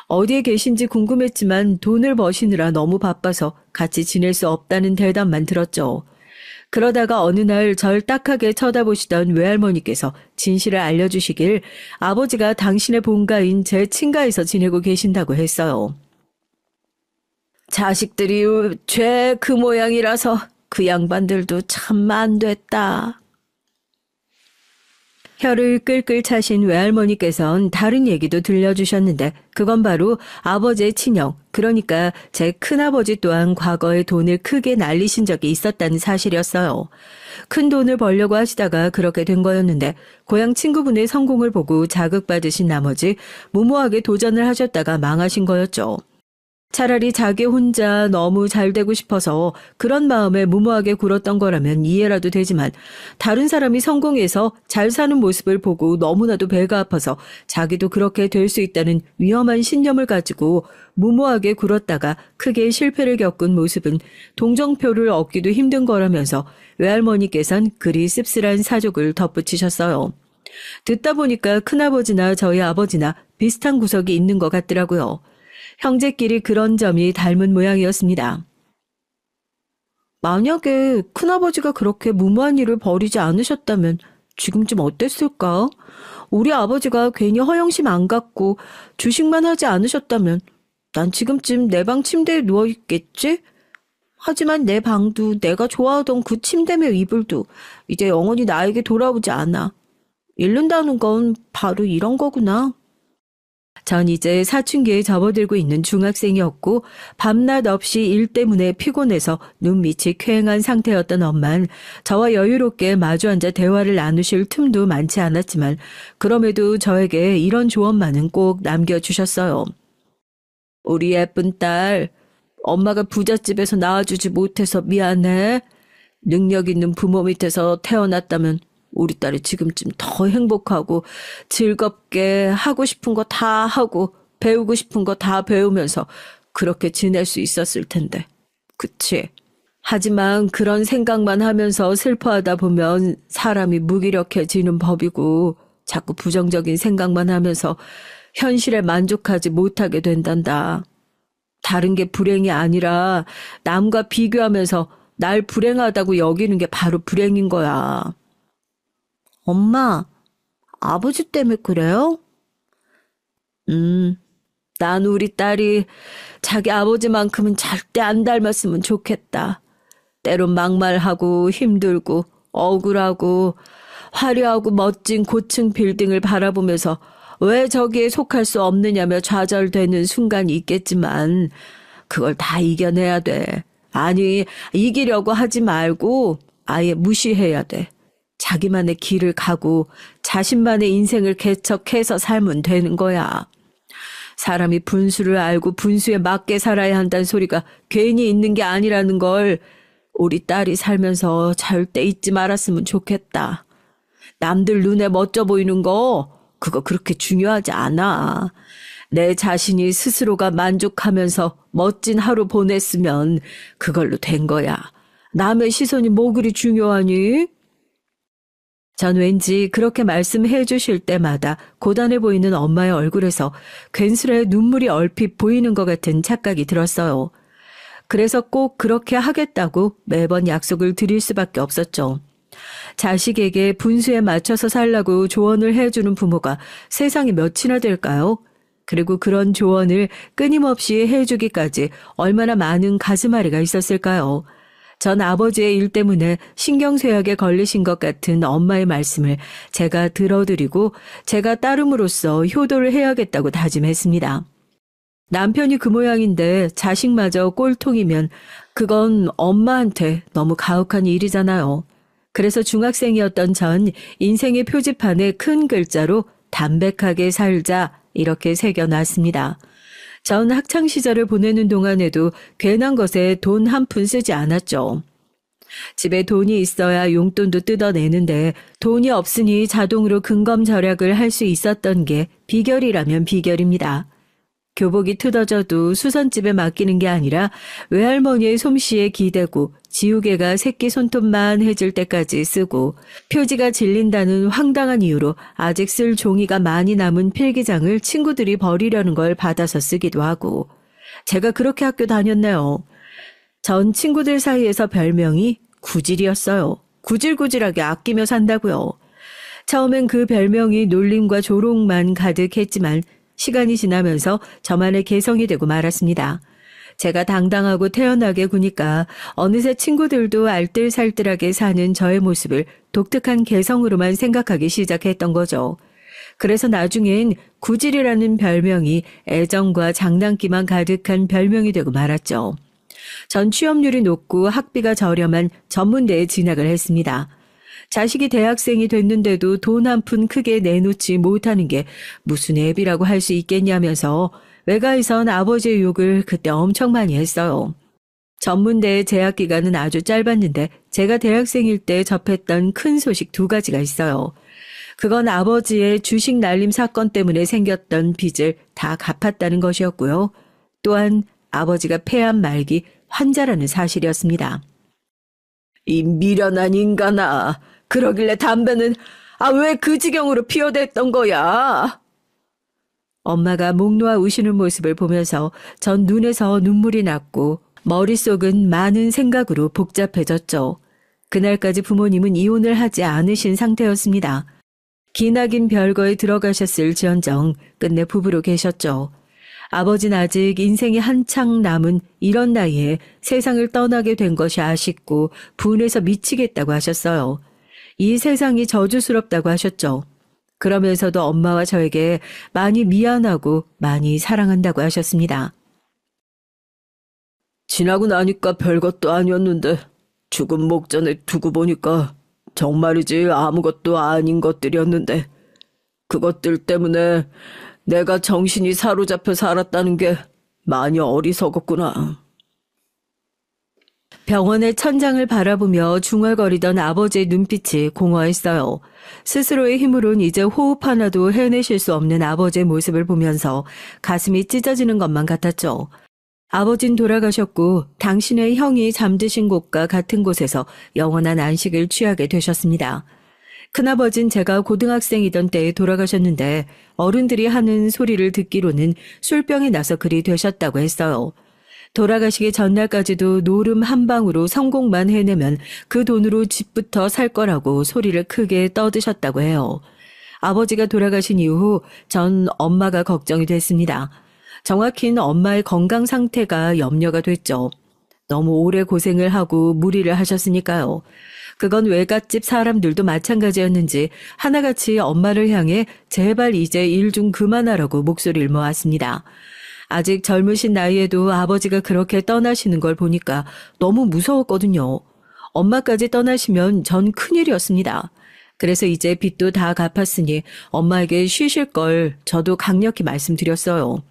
어디에 계신지 궁금했지만 돈을 버시느라 너무 바빠서 같이 지낼 수 없다는 대답만 들었죠. 그러다가 어느 날 절 딱하게 쳐다보시던 외할머니께서 진실을 알려주시길 아버지가 당신의 본가인 제 친가에서 지내고 계신다고 했어요. 자식들이 죄 그 모양이라서 그 양반들도 참 안 됐다. 혀를 끌끌 차신 외할머니께선 다른 얘기도 들려주셨는데 그건 바로 아버지의 친형, 그러니까 제 큰아버지 또한 과거에 돈을 크게 날리신 적이 있었다는 사실이었어요. 큰 돈을 벌려고 하시다가 그렇게 된 거였는데 고향 친구분의 성공을 보고 자극받으신 나머지 무모하게 도전을 하셨다가 망하신 거였죠. 차라리 자기 혼자 너무 잘 되고 싶어서 그런 마음에 무모하게 굴었던 거라면 이해라도 되지만 다른 사람이 성공해서 잘 사는 모습을 보고 너무나도 배가 아파서 자기도 그렇게 될 수 있다는 위험한 신념을 가지고 무모하게 굴었다가 크게 실패를 겪은 모습은 동정표를 얻기도 힘든 거라면서 외할머니께선 그리 씁쓸한 사족을 덧붙이셨어요. 듣다 보니까 큰아버지나 저희 아버지나 비슷한 구석이 있는 것 같더라고요. 형제끼리 그런 점이 닮은 모양이었습니다. 만약에 큰아버지가 그렇게 무모한 일을 벌이지 않으셨다면 지금쯤 어땠을까? 우리 아버지가 괜히 허영심 안 갖고 주식만 하지 않으셨다면 난 지금쯤 내 방 침대에 누워있겠지? 하지만 내 방도 내가 좋아하던 그 침대며 이불도 이제 영원히 나에게 돌아오지 않아. 잃는다는 건 바로 이런 거구나. 전 이제 사춘기에 접어들고 있는 중학생이었고 밤낮 없이 일 때문에 피곤해서 눈밑이 퀭한 상태였던 엄만 저와 여유롭게 마주 앉아 대화를 나누실 틈도 많지 않았지만 그럼에도 저에게 이런 조언만은 꼭 남겨주셨어요. 우리 예쁜 딸, 엄마가 부잣집에서 낳아주지 못해서 미안해. 능력 있는 부모 밑에서 태어났다면 우리 딸이 지금쯤 더 행복하고 즐겁게 하고 싶은 거 다 하고 배우고 싶은 거 다 배우면서 그렇게 지낼 수 있었을 텐데. 그치? 하지만 그런 생각만 하면서 슬퍼하다 보면 사람이 무기력해지는 법이고 자꾸 부정적인 생각만 하면서 현실에 만족하지 못하게 된단다. 다른 게 불행이 아니라 남과 비교하면서 날 불행하다고 여기는 게 바로 불행인 거야. 엄마, 아버지 때문에 그래요? 난 우리 딸이 자기 아버지만큼은 절대 안 닮았으면 좋겠다. 때론 막말하고 힘들고 억울하고 화려하고 멋진 고층 빌딩을 바라보면서 왜 저기에 속할 수 없느냐며 좌절되는 순간이 있겠지만 그걸 다 이겨내야 돼. 아니, 이기려고 하지 말고 아예 무시해야 돼. 자기만의 길을 가고 자신만의 인생을 개척해서 살면 되는 거야. 사람이 분수를 알고 분수에 맞게 살아야 한다는 소리가 괜히 있는 게 아니라는 걸 우리 딸이 살면서 절대 잊지 말았으면 좋겠다. 남들 눈에 멋져 보이는 거 그거 그렇게 중요하지 않아. 내 자신이 스스로가 만족하면서 멋진 하루 보냈으면 그걸로 된 거야. 남의 시선이 뭐 그리 중요하니? 전 왠지 그렇게 말씀해 주실 때마다 고단해 보이는 엄마의 얼굴에서 괜스레 눈물이 얼핏 보이는 것 같은 착각이 들었어요. 그래서 꼭 그렇게 하겠다고 매번 약속을 드릴 수밖에 없었죠. 자식에게 분수에 맞춰서 살라고 조언을 해주는 부모가 세상에 몇이나 될까요? 그리고 그런 조언을 끊임없이 해주기까지 얼마나 많은 가슴앓이가 있었을까요? 전 아버지의 일 때문에 신경쇠약에 걸리신 것 같은 엄마의 말씀을 제가 들어드리고 제가 따름으로써 효도를 해야겠다고 다짐했습니다. 남편이 그 모양인데 자식마저 꼴통이면 그건 엄마한테 너무 가혹한 일이잖아요. 그래서 중학생이었던 전 인생의 표지판에 큰 글자로 담백하게 살자 이렇게 새겨놨습니다. 전 학창시절을 보내는 동안에도 괜한 것에 돈 한 푼 쓰지 않았죠. 집에 돈이 있어야 용돈도 뜯어내는데 돈이 없으니 자동으로 근검절약을 할 수 있었던 게 비결이라면 비결입니다. 교복이 뜯어져도 수선집에 맡기는 게 아니라 외할머니의 솜씨에 기대고 지우개가 새끼 손톱만 해질 때까지 쓰고 표지가 질린다는 황당한 이유로 아직 쓸 종이가 많이 남은 필기장을 친구들이 버리려는 걸 받아서 쓰기도 하고 제가 그렇게 학교 다녔네요. 전 친구들 사이에서 별명이 구질이었어요. 구질구질하게 아끼며 산다고요. 처음엔 그 별명이 놀림과 조롱만 가득했지만 시간이 지나면서 저만의 개성이 되고 말았습니다. 제가 당당하고 태연하게 구니까 어느새 친구들도 알뜰살뜰하게 사는 저의 모습을 독특한 개성으로만 생각하기 시작했던 거죠. 그래서 나중엔 구질이라는 별명이 애정과 장난기만 가득한 별명이 되고 말았죠. 전 취업률이 높고 학비가 저렴한 전문대에 진학을 했습니다. 자식이 대학생이 됐는데도 돈 한 푼 크게 내놓지 못하는 게 무슨 애비라고 할 수 있겠냐면서 외가에선 아버지의 욕을 그때 엄청 많이 했어요. 전문대의 재학 기간은 아주 짧았는데 제가 대학생일 때 접했던 큰 소식 두 가지가 있어요. 그건 아버지의 주식 날림 사건 때문에 생겼던 빚을 다 갚았다는 것이었고요. 또한 아버지가 폐암 말기 환자라는 사실이었습니다. 이 미련한 인간아, 그러길래 담배는 왜 그 지경으로 피워댔던 거야? 엄마가 목 놓아 우시는 모습을 보면서 전 눈에서 눈물이 났고 머릿속은 많은 생각으로 복잡해졌죠. 그날까지 부모님은 이혼을 하지 않으신 상태였습니다. 기나긴 별거에 들어가셨을지언정 끝내 부부로 계셨죠. 아버지는 아직 인생이 한창 남은 이런 나이에 세상을 떠나게 된 것이 아쉽고 분해서 미치겠다고 하셨어요. 이 세상이 저주스럽다고 하셨죠. 그러면서도 엄마와 저에게 많이 미안하고 많이 사랑한다고 하셨습니다. 지나고 나니까 별것도 아니었는데 죽음 목전에 두고 보니까 정말이지 아무것도 아닌 것들이었는데 그것들 때문에 내가 정신이 사로잡혀 살았다는 게 많이 어리석었구나. 병원의 천장을 바라보며 중얼거리던 아버지의 눈빛이 공허했어요. 스스로의 힘으론 이제 호흡 하나도 해내실 수 없는 아버지의 모습을 보면서 가슴이 찢어지는 것만 같았죠. 아버진 돌아가셨고 당신의 형이 잠드신 곳과 같은 곳에서 영원한 안식을 취하게 되셨습니다. 큰아버진 제가 고등학생이던 때에 돌아가셨는데 어른들이 하는 소리를 듣기로는 술병이 나서 그리 되셨다고 했어요. 돌아가시기 전날까지도 노름 한 방으로 성공만 해내면 그 돈으로 집부터 살 거라고 소리를 크게 떠드셨다고 해요. 아버지가 돌아가신 이후 전 엄마가 걱정이 됐습니다. 정확히는 엄마의 건강 상태가 염려가 됐죠. 너무 오래 고생을 하고 무리를 하셨으니까요. 그건 외갓집 사람들도 마찬가지였는지 하나같이 엄마를 향해 제발 이제 일 좀 그만하라고 목소리를 모았습니다. 아직 젊으신 나이에도 아버지가 그렇게 떠나시는 걸 보니까 너무 무서웠거든요. 엄마까지 떠나시면 전 큰일이었습니다. 그래서 이제 빚도 다 갚았으니 엄마에게 쉬실 걸 저도 강력히 말씀드렸어요.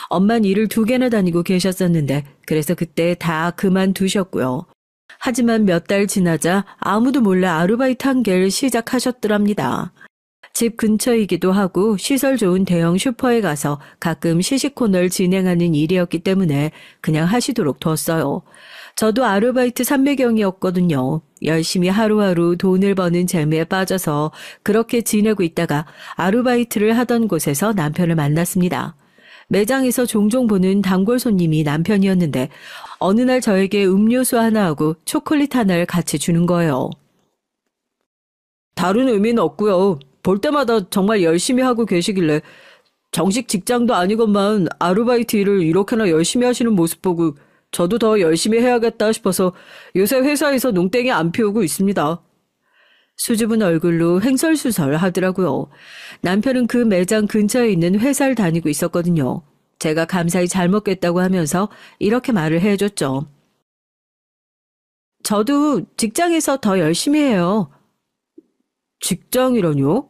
엄만 일을 2개나 다니고 계셨었는데 그래서 그때 다 그만두셨고요. 하지만 몇 달 지나자 아무도 몰라 아르바이트 한 개를 시작하셨더랍니다. 집 근처이기도 하고 시설 좋은 대형 슈퍼에 가서 가끔 시식 코너를 진행하는 일이었기 때문에 그냥 하시도록 뒀어요. 저도 아르바이트 300영이었거든요. 열심히 하루하루 돈을 버는 재미에 빠져서 그렇게 지내고 있다가 아르바이트를 하던 곳에서 남편을 만났습니다. 매장에서 종종 보는 단골 손님이 남편이었는데 어느 날 저에게 음료수 하나하고 초콜릿 하나를 같이 주는 거예요. 다른 의미는 없고요. 볼 때마다 정말 열심히 하고 계시길래 정식 직장도 아니건만 아르바이트 일을 이렇게나 열심히 하시는 모습 보고 저도 더 열심히 해야겠다 싶어서 요새 회사에서 농땡이 안 피우고 있습니다. 수줍은 얼굴로 횡설수설 하더라고요. 남편은 그 매장 근처에 있는 회사를 다니고 있었거든요. 제가 감사히 잘 먹겠다고 하면서 이렇게 말을 해줬죠. 저도 직장에서 더 열심히 해요. 직장이라뇨?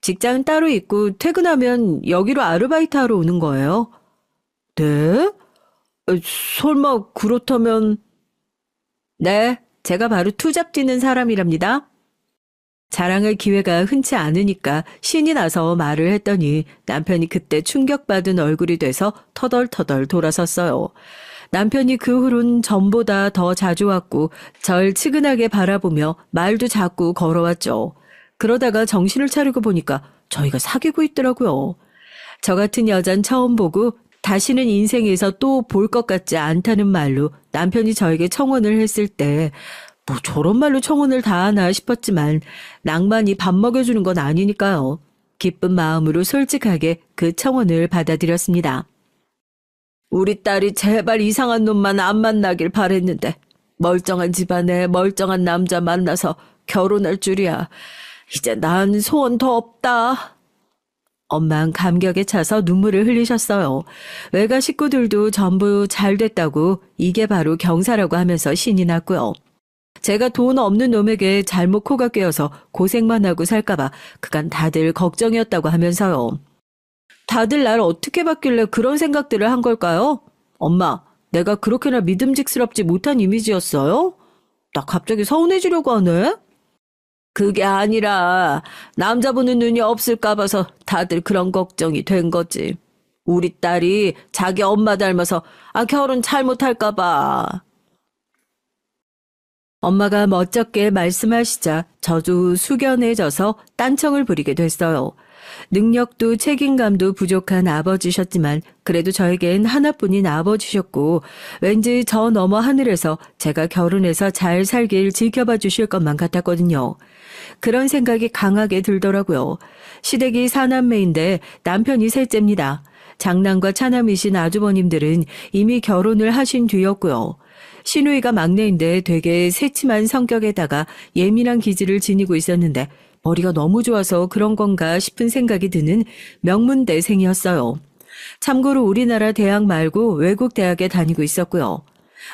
직장은 따로 있고 퇴근하면 여기로 아르바이트 하러 오는 거예요. 네? 설마 그렇다면... 네, 제가 바로 투잡 뛰는 사람이랍니다. 자랑할 기회가 흔치 않으니까 신이 나서 말을 했더니 남편이 그때 충격받은 얼굴이 돼서 터덜터덜 돌아섰어요. 남편이 그 후론 전보다 더 자주 왔고 절 치근하게 바라보며 말도 자꾸 걸어왔죠. 그러다가 정신을 차리고 보니까 저희가 사귀고 있더라고요. 저 같은 여잔 처음 보고 다시는 인생에서 또 볼 것 같지 않다는 말로 남편이 저에게 청혼을 했을 때 뭐 저런 말로 청혼을 다 하나 싶었지만 낭만이 밥 먹여주는 건 아니니까요. 기쁜 마음으로 솔직하게 그 청혼을 받아들였습니다. 우리 딸이 제발 이상한 놈만 안 만나길 바랬는데 멀쩡한 집안에 멀쩡한 남자 만나서 결혼할 줄이야. 이제 난 소원 더 없다. 엄마는 감격에 차서 눈물을 흘리셨어요. 외가 식구들도 전부 잘 됐다고 이게 바로 경사라고 하면서 신이 났고요. 제가 돈 없는 놈에게 잘못 코가 꿰어서 고생만 하고 살까봐 그간 다들 걱정이었다고 하면서요. 다들 날 어떻게 봤길래 그런 생각들을 한 걸까요? 엄마, 내가 그렇게나 믿음직스럽지 못한 이미지였어요? 나 갑자기 서운해지려고 하네? 그게 아니라 남자 보는 눈이 없을까 봐서 다들 그런 걱정이 된 거지. 우리 딸이 자기 엄마 닮아서 결혼 잘못할까 봐. 엄마가 멋쩍게 말씀하시자 저도 숙연해져서 딴청을 부리게 됐어요. 능력도 책임감도 부족한 아버지셨지만 그래도 저에겐 하나뿐인 아버지셨고 왠지 저 너머 하늘에서 제가 결혼해서 잘 살길 지켜봐 주실 것만 같았거든요. 그런 생각이 강하게 들더라고요. 시댁이 사남매인데 남편이 셋째입니다. 장남과 차남이신 아주버님들은 이미 결혼을 하신 뒤였고요. 시누이가 막내인데 되게 새침한 성격에다가 예민한 기질을 지니고 있었는데 머리가 너무 좋아서 그런 건가 싶은 생각이 드는 명문대생이었어요. 참고로 우리나라 대학 말고 외국 대학에 다니고 있었고요.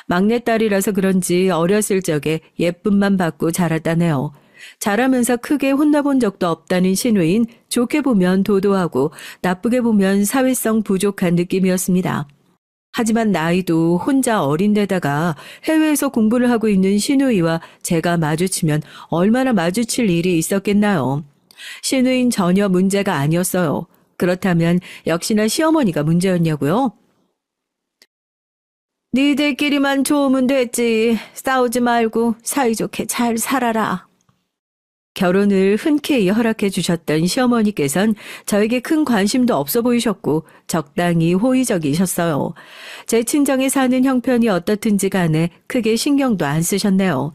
막내딸이라서 그런지 어렸을 적에 예쁨만 받고 자랐다네요. 자라면서 크게 혼나본 적도 없다는 신우인, 좋게 보면 도도하고 나쁘게 보면 사회성 부족한 느낌이었습니다. 하지만 나이도 혼자 어린데다가 해외에서 공부를 하고 있는 신우이와 제가 마주치면 얼마나 마주칠 일이 있었겠나요? 신우인 전혀 문제가 아니었어요. 그렇다면 역시나 시어머니가 문제였냐고요? 니들끼리만 좋으면 됐지. 싸우지 말고 사이좋게 잘 살아라. 결혼을 흔쾌히 허락해 주셨던 시어머니께선 저에게 큰 관심도 없어 보이셨고 적당히 호의적이셨어요. 제 친정에 사는 형편이 어떻든지 간에 크게 신경도 안 쓰셨네요.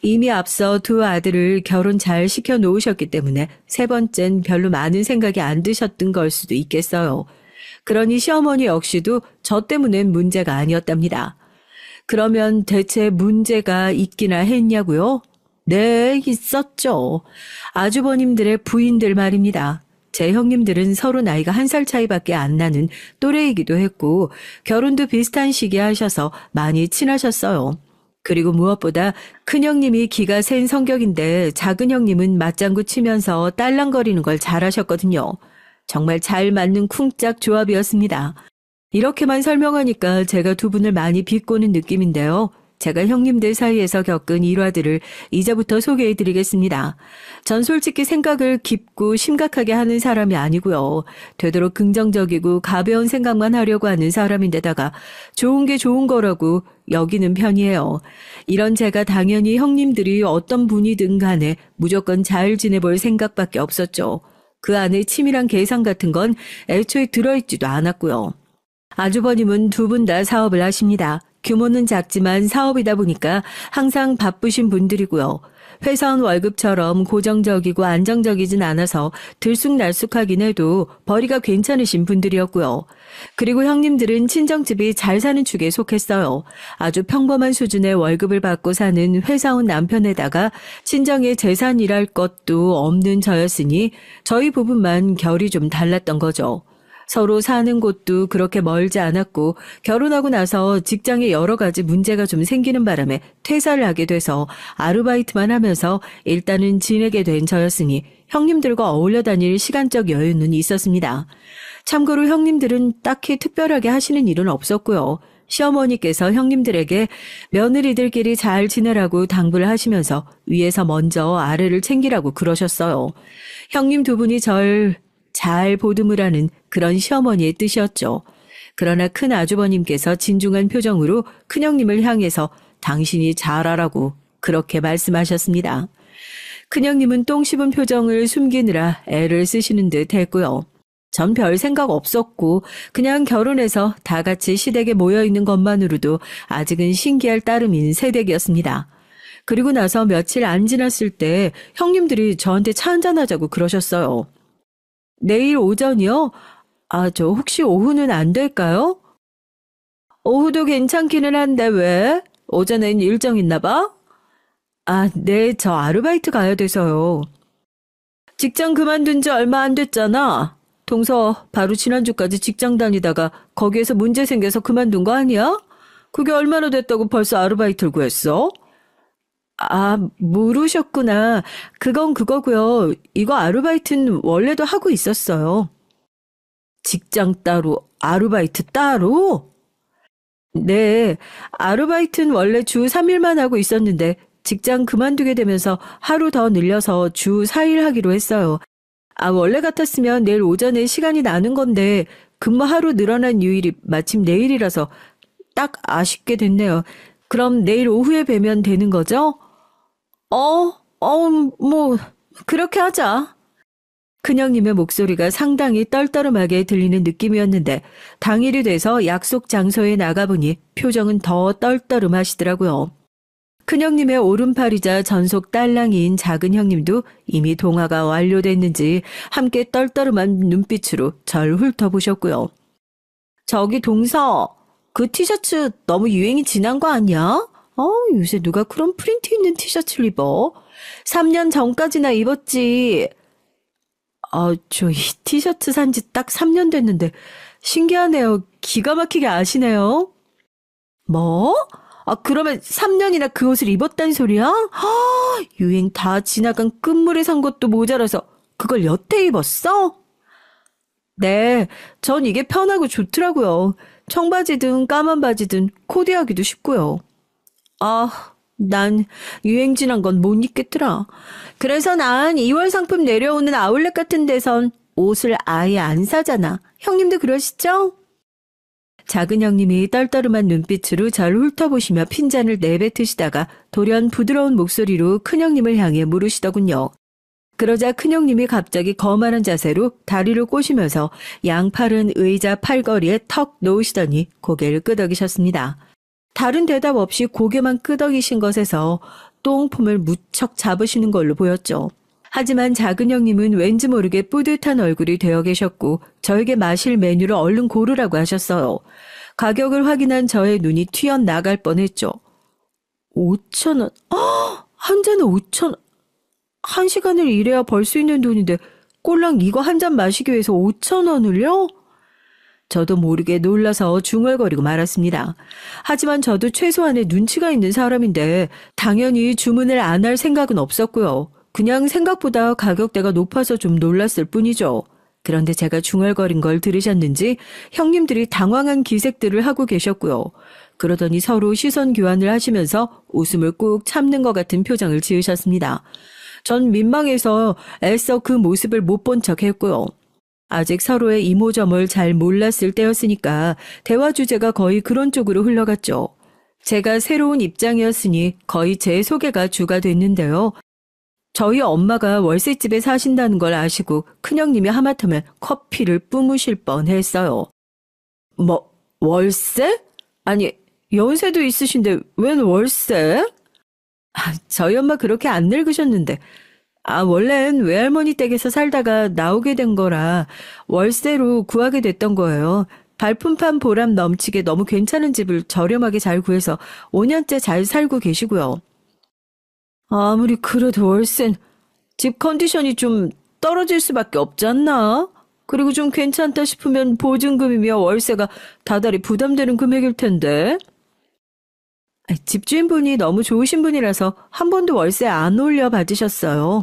이미 앞서 두 아들을 결혼 잘 시켜 놓으셨기 때문에 세 번째는 별로 많은 생각이 안 드셨던 걸 수도 있겠어요. 그러니 시어머니 역시도 저 때문엔 문제가 아니었답니다. 그러면 대체 문제가 있기나 했냐고요? 네, 있었죠. 아주버님들의 부인들 말입니다. 제 형님들은 서로 나이가 1살 차이밖에 안 나는 또래이기도 했고 결혼도 비슷한 시기에 하셔서 많이 친하셨어요. 그리고 무엇보다 큰형님이 기가 센 성격인데 작은형님은 맞장구 치면서 딸랑거리는 걸 잘하셨거든요. 정말 잘 맞는 쿵짝 조합이었습니다. 이렇게만 설명하니까 제가 두 분을 많이 비꼬는 느낌인데요. 제가 형님들 사이에서 겪은 일화들을 이제부터 소개해드리겠습니다. 전 솔직히 생각을 깊고 심각하게 하는 사람이 아니고요. 되도록 긍정적이고 가벼운 생각만 하려고 하는 사람인데다가 좋은 게 좋은 거라고 여기는 편이에요. 이런 제가 당연히 형님들이 어떤 분이든 간에 무조건 잘 지내볼 생각밖에 없었죠. 그 안에 치밀한 계산 같은 건 애초에 들어있지도 않았고요. 아주버님은 두 분 다 사업을 하십니다. 규모는 작지만 사업이다 보니까 항상 바쁘신 분들이고요. 회사원 월급처럼 고정적이고 안정적이진 않아서 들쑥날쑥하긴 해도 벌이가 괜찮으신 분들이었고요. 그리고 형님들은 친정집이 잘 사는 축에 속했어요. 아주 평범한 수준의 월급을 받고 사는 회사원 남편에다가 친정에 재산이랄 것도 없는 저였으니 저희 부부만 결이 좀 달랐던 거죠. 서로 사는 곳도 그렇게 멀지 않았고 결혼하고 나서 직장에 여러 가지 문제가 좀 생기는 바람에 퇴사를 하게 돼서 아르바이트만 하면서 일단은 지내게 된 저였으니 형님들과 어울려 다닐 시간적 여유는 있었습니다. 참고로 형님들은 딱히 특별하게 하시는 일은 없었고요. 시어머니께서 형님들에게 며느리들끼리 잘 지내라고 당부를 하시면서 위에서 먼저 아래를 챙기라고 그러셨어요. 형님 두 분이 절 잘 보듬으라는 그런 시어머니의 뜻이었죠. 그러나 큰 아주버님께서 진중한 표정으로 큰형님을 향해서 당신이 잘하라고 그렇게 말씀하셨습니다. 큰형님은 똥 씹은 표정을 숨기느라 애를 쓰시는 듯 했고요. 전 별 생각 없었고 그냥 결혼해서 다 같이 시댁에 모여있는 것만으로도 아직은 신기할 따름인 새댁이었습니다. 그리고 나서 며칠 안 지났을 때 형님들이 저한테 차 한잔하자고 그러셨어요. 내일 오전이요? 저 혹시 오후는 안 될까요? 오후도 괜찮기는 한데 왜? 오전엔 일정 있나 봐? 네, 저 아르바이트 가야 돼서요. 직장 그만둔 지 얼마 안 됐잖아. 동서 바로 지난주까지 직장 다니다가 거기에서 문제 생겨서 그만둔 거 아니야? 그게 얼마나 됐다고 벌써 아르바이트를 구했어? 모르셨구나. 그건 그거고요. 이거 아르바이트는 원래도 하고 있었어요. 직장 따로, 아르바이트 따로? 네, 아르바이트는 원래 주 3일만 하고 있었는데 직장 그만두게 되면서 하루 더 늘려서 주 4일 하기로 했어요. 원래 같았으면 내일 오전에 시간이 나는 건데 근무 하루 늘어난 요일이 마침 내일이라서 딱 아쉽게 됐네요. 그럼 내일 오후에 뵈면 되는 거죠? 그렇게 하자. 큰형님의 목소리가 상당히 떨떠름하게 들리는 느낌이었는데 당일이 돼서 약속 장소에 나가보니 표정은 더 떨떠름하시더라고요. 큰형님의 오른팔이자 전속 딸랑이인 작은 형님도 이미 동화가 완료됐는지 함께 떨떠름한 눈빛으로 절 훑어보셨고요. 저기 동서, 그 티셔츠 너무 유행이 지난 거 아니야? 요새 누가 그런 프린트 있는 티셔츠를 입어? 3년 전까지나 입었지. 저 이 티셔츠 산지 딱 3년 됐는데 신기하네요. 기가 막히게 아시네요. 뭐? 그러면 3년이나 그 옷을 입었단 소리야? 유행 다 지나간 끝물에 산 것도 모자라서 그걸 여태 입었어? 네, 전 이게 편하고 좋더라고요. 청바지든 까만 바지든 코디하기도 쉽고요. 난 유행 지난 건 못 입겠더라. 그래서 난 2월 상품 내려오는 아울렛 같은 데선 옷을 아예 안 사잖아. 형님도 그러시죠? 작은 형님이 떨떠름한 눈빛으로 절 훑어보시며 핀잔을 내뱉으시다가 돌연 부드러운 목소리로 큰형님을 향해 물으시더군요. 그러자 큰형님이 갑자기 거만한 자세로 다리를 꼬시면서 양팔은 의자 팔걸이에 턱 놓으시더니 고개를 끄덕이셨습니다. 다른 대답 없이 고개만 끄덕이신 것에서 똥폼을 무척 잡으시는 걸로 보였죠. 하지만 작은 형님은 왠지 모르게 뿌듯한 얼굴이 되어 계셨고 저에게 마실 메뉴를 얼른 고르라고 하셨어요. 가격을 확인한 저의 눈이 튀어나갈 뻔했죠. 5,000원. 한 잔에 5,000원. 1시간을 일해야 벌 수 있는 돈인데 꼴랑 이거 한 잔 마시기 위해서 5,000원을요? 저도 모르게 놀라서 중얼거리고 말았습니다. 하지만 저도 최소한의 눈치가 있는 사람인데 당연히 주문을 안 할 생각은 없었고요. 그냥 생각보다 가격대가 높아서 좀 놀랐을 뿐이죠. 그런데 제가 중얼거린 걸 들으셨는지 형님들이 당황한 기색들을 하고 계셨고요. 그러더니 서로 시선 교환을 하시면서 웃음을 꾹 참는 것 같은 표정을 지으셨습니다. 전 민망해서 애써 그 모습을 못 본 척 했고요. 아직 서로의 이모저모를 잘 몰랐을 때였으니까 대화 주제가 거의 그런 쪽으로 흘러갔죠. 제가 새로운 입장이었으니 거의 제 소개가 주가 됐는데요. 저희 엄마가 월세집에 사신다는 걸 아시고 큰형님이 하마터면 커피를 뿜으실 뻔했어요. 뭐 월세? 아니 연세도 있으신데 웬 월세? 저희 엄마 그렇게 안 늙으셨는데 원래는 외할머니 댁에서 살다가 나오게 된 거라 월세로 구하게 됐던 거예요. 발품판 보람 넘치게 너무 괜찮은 집을 저렴하게 잘 구해서 5년째 잘 살고 계시고요. 아무리 그래도 월세는 집 컨디션이 좀 떨어질 수밖에 없지 않나? 그리고 좀 괜찮다 싶으면 보증금이며 월세가 다달이 부담되는 금액일 텐데. 집주인분이 너무 좋으신 분이라서 한 번도 월세 안 올려 받으셨어요.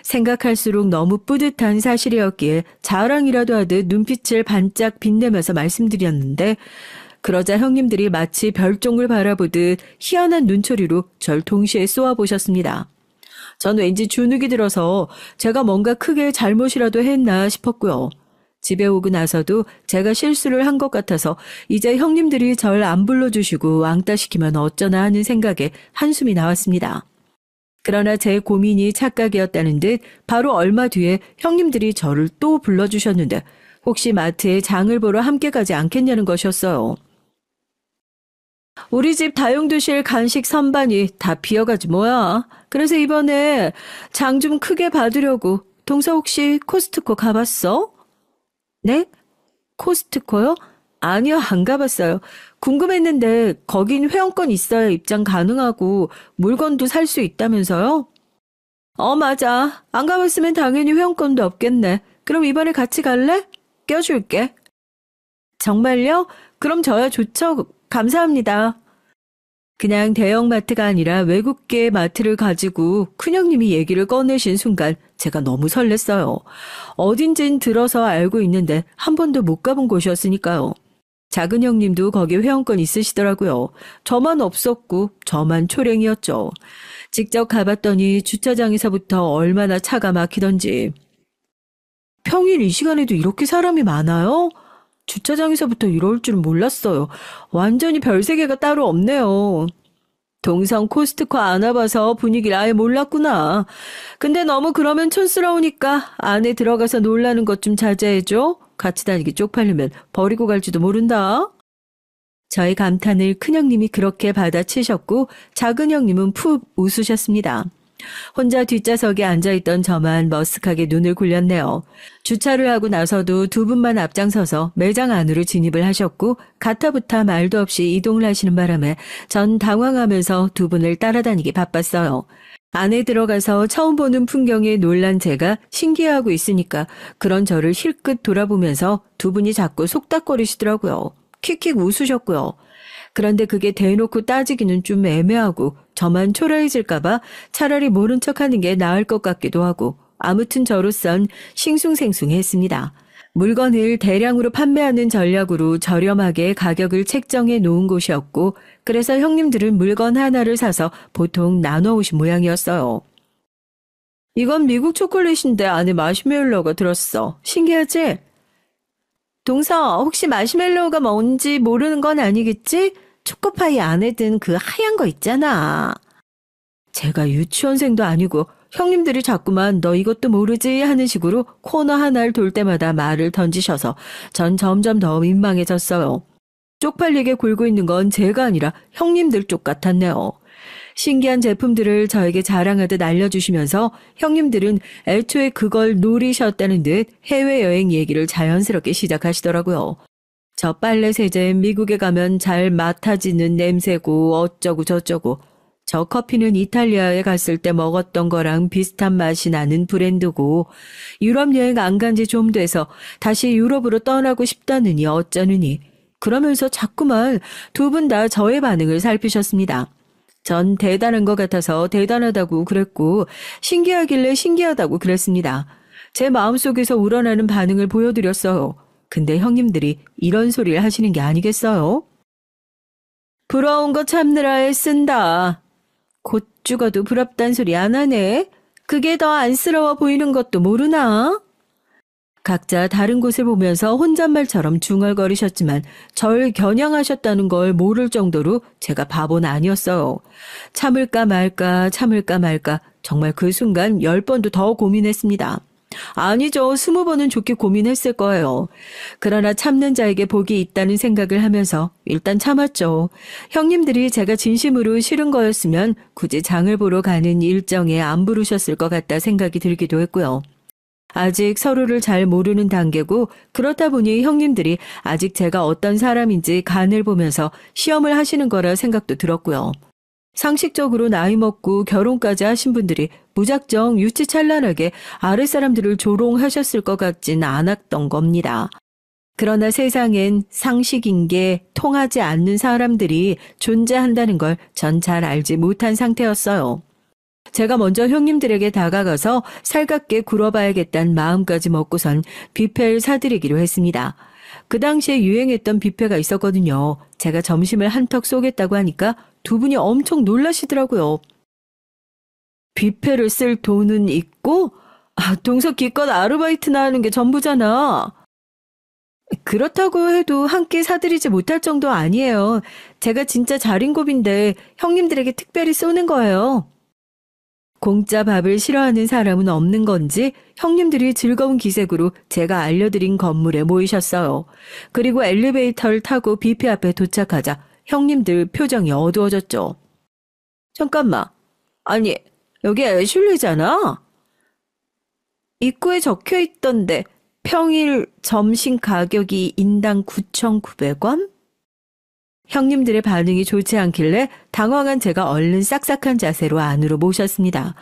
생각할수록 너무 뿌듯한 사실이었기에 자랑이라도 하듯 눈빛을 반짝 빛내면서 말씀드렸는데 그러자 형님들이 마치 별종을 바라보듯 희한한 눈초리로 절 동시에 쏘아보셨습니다. 전 왠지 주눅이 들어서 제가 뭔가 크게 잘못이라도 했나 싶었고요. 집에 오고 나서도 제가 실수를 한 것 같아서 이제 형님들이 절 안 불러주시고 왕따시키면 어쩌나 하는 생각에 한숨이 나왔습니다. 그러나 제 고민이 착각이었다는 듯 바로 얼마 뒤에 형님들이 저를 또 불러주셨는데 혹시 마트에 장을 보러 함께 가지 않겠냐는 것이었어요. 우리 집 다용도실 간식 선반이 다 비어가지 뭐야. 그래서 이번에 장 좀 크게 받으려고. 동서 혹시 코스트코 가봤어? 네? 코스트코요? 아니요, 안 가봤어요. 궁금했는데 거긴 회원권 있어야 입장 가능하고 물건도 살 수 있다면서요? 맞아. 안 가봤으면 당연히 회원권도 없겠네. 그럼 이번에 같이 갈래? 껴줄게. 정말요? 그럼 저야 좋죠. 감사합니다. 그냥 대형마트가 아니라 외국계 마트를 가지고 큰형님이 얘기를 꺼내신 순간 제가 너무 설렜어요. 어딘진 들어서 알고 있는데 한 번도 못 가본 곳이었으니까요. 작은 형님도 거기 회원권 있으시더라고요. 저만 없었고 저만 초랭이었죠. 직접 가봤더니 주차장에서부터 얼마나 차가 막히던지. 평일 이 시간에도 이렇게 사람이 많아요? 주차장에서부터 이럴 줄은 몰랐어요. 완전히 별세계가 따로 없네요. 동성 코스트코 안 와봐서 분위기를 아예 몰랐구나. 근데 너무 그러면 촌스러우니까 안에 들어가서 놀라는 것 좀 자제해줘. 같이 다니기 쪽팔리면 버리고 갈지도 모른다. 저희 감탄을 큰형님이 그렇게 받아치셨고 작은 형님은 푹 웃으셨습니다. 혼자 뒷좌석에 앉아있던 저만 머쓱하게 눈을 굴렸네요. 주차를 하고 나서도 두 분만 앞장서서 매장 안으로 진입을 하셨고 가타부타 말도 없이 이동을 하시는 바람에 전 당황하면서 두 분을 따라다니기 바빴어요. 안에 들어가서 처음 보는 풍경에 놀란 제가 신기해하고 있으니까 그런 저를 힐끗 돌아보면서 두 분이 자꾸 속닥거리시더라고요. 킥킥 웃으셨고요. 그런데 그게 대놓고 따지기는 좀 애매하고 저만 초라해질까봐 차라리 모른 척하는 게 나을 것 같기도 하고 아무튼 저로선 싱숭생숭했습니다. 물건을 대량으로 판매하는 전략으로 저렴하게 가격을 책정해 놓은 곳이었고 그래서 형님들은 물건 하나를 사서 보통 나눠 오신 모양이었어요. 이건 미국 초콜릿인데 안에 마시멜로우가 들었어. 신기하지? 동서, 혹시 마시멜로우가 뭔지 모르는 건 아니겠지? 초코파이 안에 든 그 하얀 거 있잖아. 제가 유치원생도 아니고 형님들이 자꾸만 너 이것도 모르지 하는 식으로 코너 하나를 돌 때마다 말을 던지셔서 전 점점 더 민망해졌어요. 쪽팔리게 굴고 있는 건 제가 아니라 형님들 쪽 같았네요. 신기한 제품들을 저에게 자랑하듯 알려주시면서 형님들은 애초에 그걸 노리셨다는 듯 해외여행 얘기를 자연스럽게 시작하시더라고요. 저 빨래 세제 미국에 가면 잘 맡아지는 냄새고 어쩌고 저쩌고 저 커피는 이탈리아에 갔을 때 먹었던 거랑 비슷한 맛이 나는 브랜드고 유럽 여행 안 간 지 좀 돼서 다시 유럽으로 떠나고 싶다느니 어쩌느니 그러면서 자꾸만 두 분 다 저의 반응을 살피셨습니다. 전 대단한 것 같아서 대단하다고 그랬고 신기하길래 신기하다고 그랬습니다. 제 마음속에서 우러나는 반응을 보여드렸어요. 근데 형님들이 이런 소리를 하시는 게 아니겠어요? 부러운 거 참느라 애쓴다. 곧 죽어도 부럽단 소리 안 하네. 그게 더 안쓰러워 보이는 것도 모르나? 각자 다른 곳을 보면서 혼잣말처럼 중얼거리셨지만 절 겨냥하셨다는 걸 모를 정도로 제가 바보는 아니었어요. 참을까 말까 참을까 말까 정말 그 순간 10번도 더 고민했습니다. 아니죠. 20번은 좋게 고민했을 거예요. 그러나 참는 자에게 복이 있다는 생각을 하면서 일단 참았죠. 형님들이 제가 진심으로 싫은 거였으면 굳이 장을 보러 가는 일정에 안 부르셨을 것 같다 생각이 들기도 했고요. 아직 서로를 잘 모르는 단계고 그렇다 보니 형님들이 아직 제가 어떤 사람인지 간을 보면서 시험을 하시는 거라 생각도 들었고요. 상식적으로 나이 먹고 결혼까지 하신 분들이 무작정 유치찬란하게 아랫사람들을 조롱하셨을 것 같진 않았던 겁니다. 그러나 세상엔 상식인 게 통하지 않는 사람들이 존재한다는 걸 전 잘 알지 못한 상태였어요. 제가 먼저 형님들에게 다가가서 살갑게 굴어봐야겠다는 마음까지 먹고선 뷔페를 사드리기로 했습니다. 그 당시에 유행했던 뷔페가 있었거든요. 제가 점심을 한턱 쏘겠다고 하니까 두 분이 엄청 놀라시더라고요. 뷔페를 쓸 돈은 있고 동서 기껏 아르바이트나 하는 게 전부잖아. 그렇다고 해도 한 끼 사드리지 못할 정도 아니에요. 제가 진짜 잘인곱인데 형님들에게 특별히 쏘는 거예요. 공짜 밥을 싫어하는 사람은 없는 건지 형님들이 즐거운 기색으로 제가 알려드린 건물에 모이셨어요. 그리고 엘리베이터를 타고 뷔페 앞에 도착하자 형님들 표정이 어두워졌죠. 잠깐만. 아니, 여기 애슐리잖아. 입구에 적혀 있던데 평일 점심 가격이 인당 9,900원? 형님들의 반응이 좋지 않길래 당황한 제가 얼른 싹싹한 자세로 안으로 모셨습니다.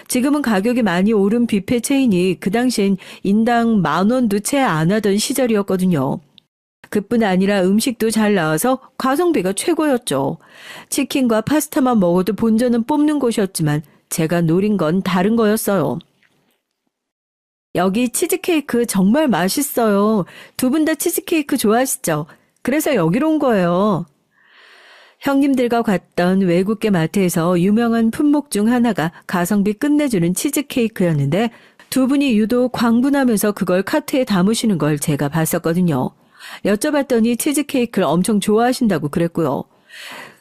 지금은 가격이 많이 오른 뷔페 체인이 그 당시엔 인당 10,000원도 채 안 하던 시절이었거든요. 그뿐 아니라 음식도 잘 나와서 가성비가 최고였죠. 치킨과 파스타만 먹어도 본전은 뽑는 곳이었지만 제가 노린 건 다른 거였어요. 여기 치즈케이크 정말 맛있어요. 두 분 다 치즈케이크 좋아하시죠? 그래서 여기로 온 거예요. 형님들과 갔던 외국계 마트에서 유명한 품목 중 하나가 가성비 끝내주는 치즈케이크였는데 두 분이 유독 광분하면서 그걸 카트에 담으시는 걸 제가 봤었거든요. 여쭤봤더니 치즈케이크를 엄청 좋아하신다고 그랬고요.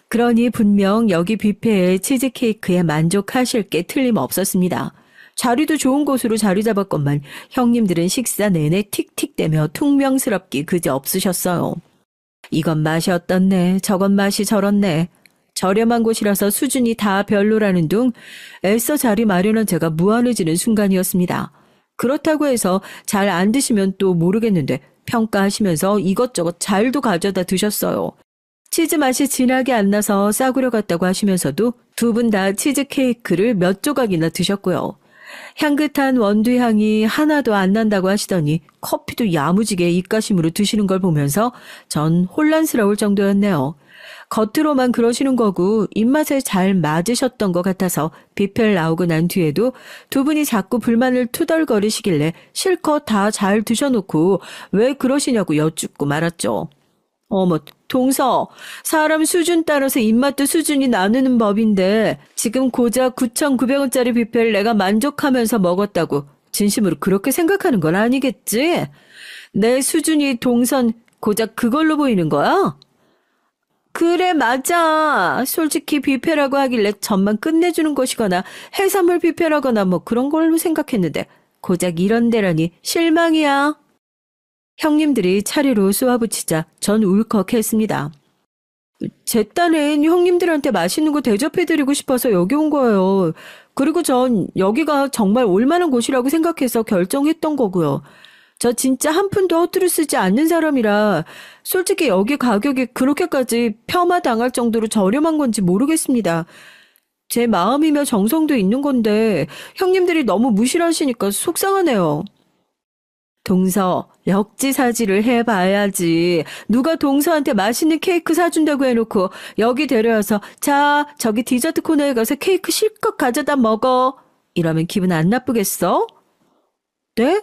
그러니 분명 여기 뷔페의 치즈케이크에 만족하실 게 틀림없었습니다. 자리도 좋은 곳으로 자리 잡았건만 형님들은 식사 내내 틱틱대며 퉁명스럽기 그지없으셨어요. 이건 맛이 어떻네, 저건 맛이 저렇네. 저렴한 곳이라서 수준이 다 별로라는 둥 애써 자리 마련한 제가 무안해지는 순간이었습니다. 그렇다고 해서 잘 안 드시면 또 모르겠는데 평가하시면서 이것저것 잘도 가져다 드셨어요. 치즈 맛이 진하게 안 나서 싸구려 같다고 하시면서도 두 분 다 치즈 케이크를 몇 조각이나 드셨고요. 향긋한 원두 향이 하나도 안 난다고 하시더니 커피도 야무지게 입가심으로 드시는 걸 보면서 전 혼란스러울 정도였네요. 겉으로만 그러시는 거고 입맛에 잘 맞으셨던 것 같아서 뷔페를 나오고 난 뒤에도 두 분이 자꾸 불만을 투덜거리시길래 실컷 다 잘 드셔놓고 왜 그러시냐고 여쭙고 말았죠. 어머, 동서, 사람 수준 따라서 입맛도 수준이 나누는 법인데 지금 고작 9,900원짜리 뷔페를 내가 만족하면서 먹었다고 진심으로 그렇게 생각하는 건 아니겠지? 내 수준이 동선 고작 그걸로 보이는 거야? 그래, 맞아. 솔직히 뷔페라고 하길래 전만 끝내주는 것이거나 해산물 뷔페라거나 뭐 그런 걸로 생각했는데 고작 이런 데라니 실망이야. 형님들이 차례로 쏘아붙이자 전 울컥했습니다. 제 딴엔 형님들한테 맛있는 거 대접해드리고 싶어서 여기 온 거예요. 그리고 전 여기가 정말 올만한 곳이라고 생각해서 결정했던 거고요. 저 진짜 한 푼도 허투루 쓰지 않는 사람이라 솔직히 여기 가격이 그렇게까지 폄하당할 정도로 저렴한 건지 모르겠습니다. 제 마음이며 정성도 있는 건데 형님들이 너무 무시하시니까 속상하네요. 동서, 역지사지를 해봐야지. 누가 동서한테 맛있는 케이크 사준다고 해놓고 여기 데려와서 자, 저기 디저트 코너에 가서 케이크 실컷 가져다 먹어. 이러면 기분 안 나쁘겠어? 네?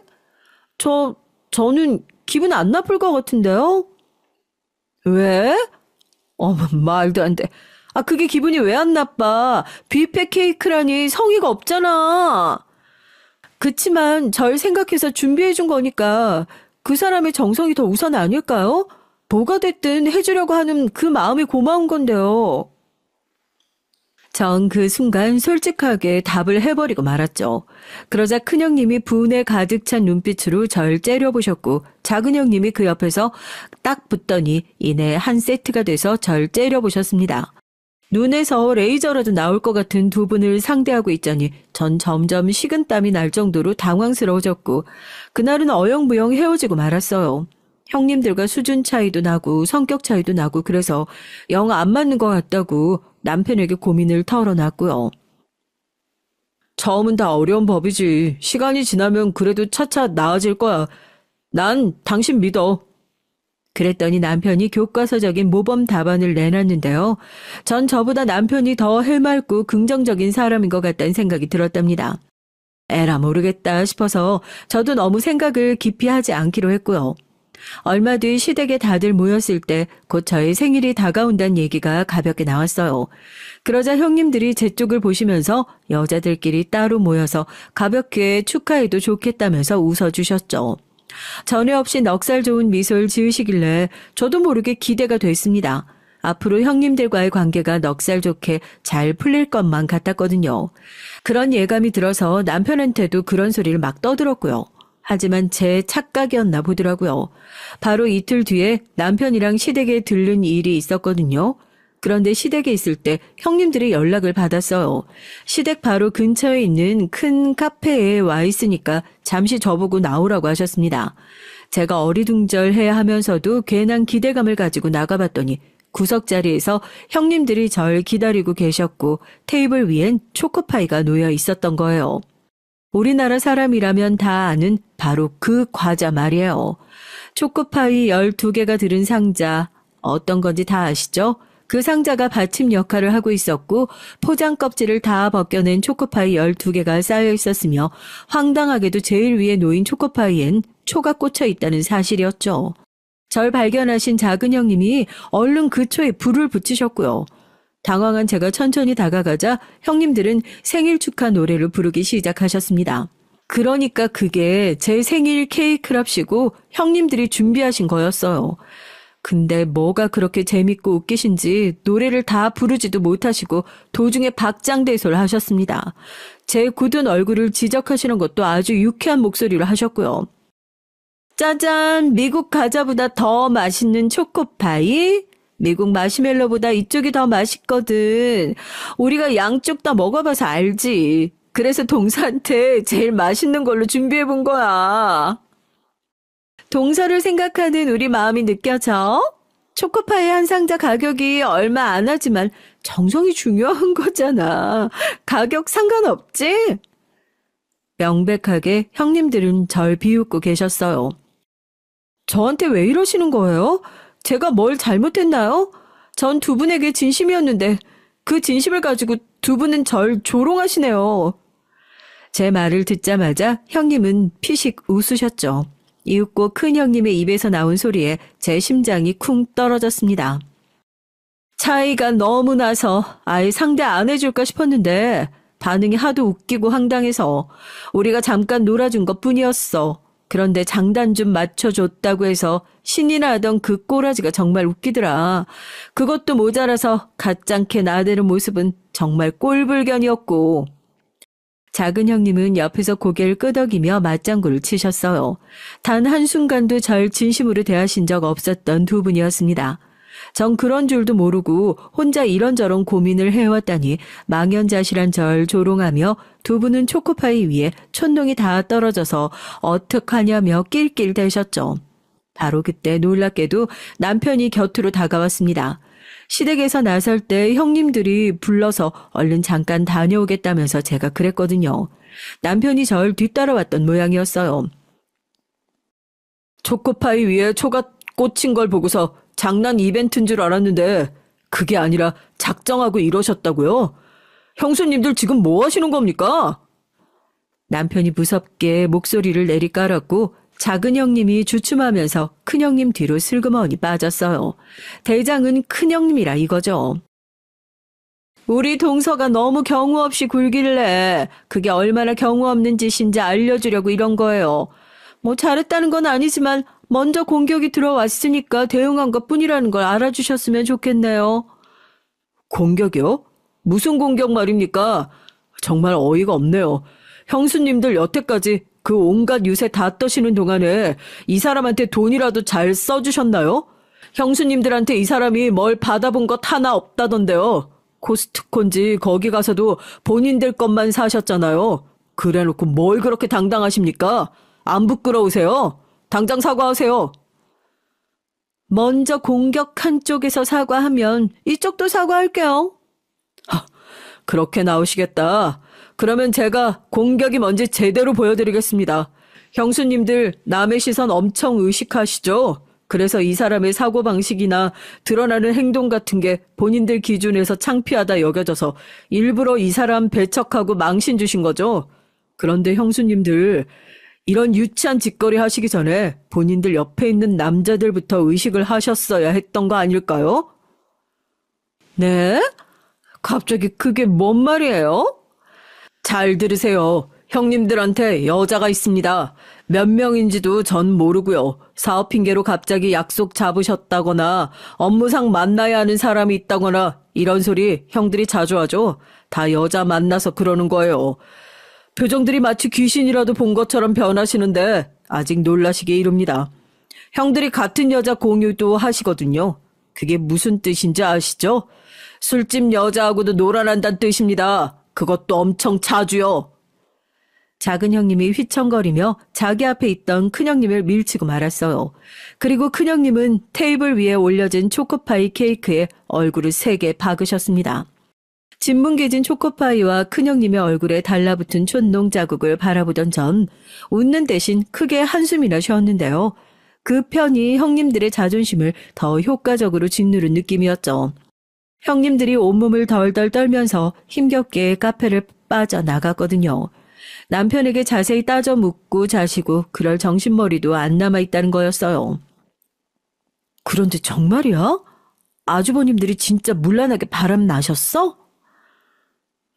저는 기분 안 나쁠 것 같은데요? 왜? 어머, 말도 안 돼. 아, 그게 기분이 왜 안 나빠? 뷔페 케이크라니 성의가 없잖아. 그치만 절 생각해서 준비해준 거니까 그 사람의 정성이 더 우선 아닐까요? 뭐가 됐든 해주려고 하는 그 마음이 고마운 건데요. 전 그 순간 솔직하게 답을 해버리고 말았죠. 그러자 큰형님이 분에 가득 찬 눈빛으로 절 째려보셨고 작은형님이 그 옆에서 딱 붙더니 이내 한 세트가 돼서 절 째려보셨습니다. 눈에서 레이저라도 나올 것 같은 두 분을 상대하고 있자니 전 점점 식은땀이 날 정도로 당황스러워졌고 그날은 어영부영 헤어지고 말았어요. 형님들과 수준 차이도 나고 성격 차이도 나고 그래서 영 안 맞는 것 같다고 남편에게 고민을 털어놨고요. 처음은 다 어려운 법이지. 시간이 지나면 그래도 차차 나아질 거야. 난 당신 믿어. 그랬더니 남편이 교과서적인 모범 답안을 내놨는데요. 전 저보다 남편이 더 해맑고 긍정적인 사람인 것 같다는 생각이 들었답니다. 에라 모르겠다 싶어서 저도 너무 생각을 깊이 하지 않기로 했고요. 얼마 뒤 시댁에 다들 모였을 때 곧 저의 생일이 다가온다는 얘기가 가볍게 나왔어요. 그러자 형님들이 제 쪽을 보시면서 여자들끼리 따로 모여서 가볍게 축하해도 좋겠다면서 웃어주셨죠. 전에 없이 넉살 좋은 미소를 지으시길래 저도 모르게 기대가 됐습니다. 앞으로 형님들과의 관계가 넉살 좋게 잘 풀릴 것만 같았거든요. 그런 예감이 들어서 남편한테도 그런 소리를 막 떠들었고요. 하지만 제 착각이었나 보더라고요. 바로 이틀 뒤에 남편이랑 시댁에 들른 일이 있었거든요. 그런데 시댁에 있을 때 형님들이 연락을 받았어요. 시댁 바로 근처에 있는 큰 카페에 와 있으니까 잠시 저보고 나오라고 하셨습니다. 제가 어리둥절해 하면서도 괜한 기대감을 가지고 나가봤더니 구석 자리에서 형님들이 절 기다리고 계셨고 테이블 위엔 초코파이가 놓여 있었던 거예요. 우리나라 사람이라면 다 아는 바로 그 과자 말이에요. 초코파이 12개가 들은 상자, 어떤 건지 다 아시죠? 그 상자가 받침 역할을 하고 있었고 포장 껍질을 다 벗겨낸 초코파이 12개가 쌓여 있었으며 황당하게도 제일 위에 놓인 초코파이엔 초가 꽂혀 있다는 사실이었죠. 절 발견하신 작은 형님이 얼른 그 초에 불을 붙이셨고요. 당황한 제가 천천히 다가가자 형님들은 생일 축하 노래를 부르기 시작하셨습니다. 그러니까 그게 제 생일 케이크랍시고 형님들이 준비하신 거였어요. 근데 뭐가 그렇게 재밌고 웃기신지 노래를 다 부르지도 못하시고 도중에 박장대소를 하셨습니다. 제 굳은 얼굴을 지적하시는 것도 아주 유쾌한 목소리로 하셨고요. 짜잔, 미국 과자보다 더 맛있는 초코파이? 미국 마시멜로보다 이쪽이 더 맛있거든. 우리가 양쪽 다 먹어봐서 알지. 그래서 동서한테 제일 맛있는 걸로 준비해본 거야. 동서를 생각하는 우리 마음이 느껴져? 초코파이 한 상자 가격이 얼마 안 하지만 정성이 중요한 거잖아. 가격 상관없지? 명백하게 형님들은 절 비웃고 계셨어요. 저한테 왜 이러시는 거예요? 제가 뭘 잘못했나요? 전 두 분에게 진심이었는데 그 진심을 가지고 두 분은 절 조롱하시네요. 제 말을 듣자마자 형님은 피식 웃으셨죠. 이윽고 큰 형님의 입에서 나온 소리에 제 심장이 쿵 떨어졌습니다. 차이가 너무 나서 아예 상대 안 해줄까 싶었는데 반응이 하도 웃기고 황당해서 우리가 잠깐 놀아준 것뿐이었어. 그런데 장단 좀 맞춰줬다고 해서 신이나 하던 그 꼬라지가 정말 웃기더라. 그것도 모자라서 가짱캐 나대는 모습은 정말 꼴불견이었고. 작은 형님은 옆에서 고개를 끄덕이며 맞장구를 치셨어요. 단 한순간도 절 진심으로 대하신 적 없었던 두 분이었습니다. 전 그런 줄도 모르고 혼자 이런저런 고민을 해왔다니 망연자실한 절 조롱하며 두 분은 초코파이 위에 촌농이 다 떨어져서 어떡하냐며 낄낄대셨죠. 바로 그때 놀랍게도 남편이 곁으로 다가왔습니다. 시댁에서 나설 때 형님들이 불러서 얼른 잠깐 다녀오겠다면서 제가 그랬거든요. 남편이 절 뒤따라왔던 모양이었어요. 초코파이 위에 초가 꽂힌 걸 보고서 장난 이벤트인 줄 알았는데 그게 아니라 작정하고 이러셨다고요? 형수님들 지금 뭐 하시는 겁니까? 남편이 무섭게 목소리를 내리깔았고 작은 형님이 주춤하면서 큰 형님 뒤로 슬그머니 빠졌어요. 대장은 큰 형님이라 이거죠. 우리 동서가 너무 경우 없이 굴길래 그게 얼마나 경우 없는 짓인지 알려주려고 이런 거예요. 뭐 잘했다는 건 아니지만 먼저 공격이 들어왔으니까 대응한 것뿐이라는 걸 알아주셨으면 좋겠네요. 공격이요? 무슨 공격 말입니까? 정말 어이가 없네요. 형수님들 여태까지 그 온갖 유세 다 떠시는 동안에 이 사람한테 돈이라도 잘 써주셨나요? 형수님들한테 이 사람이 뭘 받아본 것 하나 없다던데요. 코스트코인지 거기 가서도 본인들 것만 사셨잖아요. 그래놓고 뭘 그렇게 당당하십니까? 안 부끄러우세요? 당장 사과하세요. 먼저 공격한 쪽에서 사과하면 이쪽도 사과할게요. 그렇게 나오시겠다. 그러면 제가 공격이 뭔지 제대로 보여드리겠습니다. 형수님들 남의 시선 엄청 의식하시죠? 그래서 이 사람의 사고방식이나 드러나는 행동 같은 게 본인들 기준에서 창피하다 여겨져서 일부러 이 사람 배척하고 망신 주신 거죠? 그런데 형수님들 이런 유치한 짓거리 하시기 전에 본인들 옆에 있는 남자들부터 의식을 하셨어야 했던 거 아닐까요? 네? 갑자기 그게 뭔 말이에요? 잘 들으세요. 형님들한테 여자가 있습니다. 몇 명인지도 전 모르고요. 사업 핑계로 갑자기 약속 잡으셨다거나 업무상 만나야 하는 사람이 있다거나 이런 소리 형들이 자주 하죠. 다 여자 만나서 그러는 거예요. 표정들이 마치 귀신이라도 본 것처럼 변하시는데 아직 놀라시기 이릅니다. 형들이 같은 여자 공유도 하시거든요. 그게 무슨 뜻인지 아시죠? 술집 여자하고도 놀아난다는 뜻입니다. 그것도 엄청 자주요. 작은 형님이 휘청거리며 자기 앞에 있던 큰형님을 밀치고 말았어요. 그리고 큰형님은 테이블 위에 올려진 초코파이 케이크에 얼굴을 세게 박으셨습니다. 진뭉개진 초코파이와 큰형님의 얼굴에 달라붙은 촌농 자국을 바라보던 전 웃는 대신 크게 한숨이나 쉬었는데요. 그 편이 형님들의 자존심을 더 효과적으로 짓누른 느낌이었죠. 형님들이 온몸을 덜덜 떨면서 힘겹게 카페를 빠져나갔거든요. 남편에게 자세히 따져 묻고 자시고 그럴 정신머리도 안 남아있다는 거였어요. 그런데 정말이야? 아주버님들이 진짜 문란하게 바람 나셨어?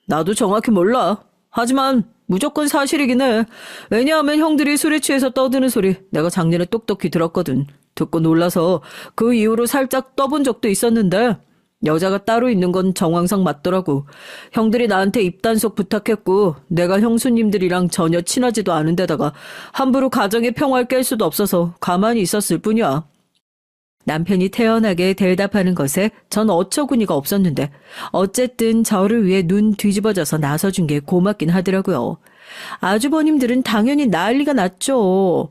나도 정확히 몰라. 하지만 무조건 사실이긴 해. 왜냐하면 형들이 술에 취해서 떠드는 소리 내가 작년에 똑똑히 들었거든. 듣고 놀라서 그 이후로 살짝 떠본 적도 있었는데 여자가 따로 있는 건 정황상 맞더라고. 형들이 나한테 입단속 부탁했고 내가 형수님들이랑 전혀 친하지도 않은데다가 함부로 가정의 평화를 깰 수도 없어서 가만히 있었을 뿐이야. 남편이 태연하게 대답하는 것에 전 어처구니가 없었는데 어쨌든 저를 위해 눈 뒤집어져서 나서준 게 고맙긴 하더라고요. 아주버님들은 당연히 난리가 났죠.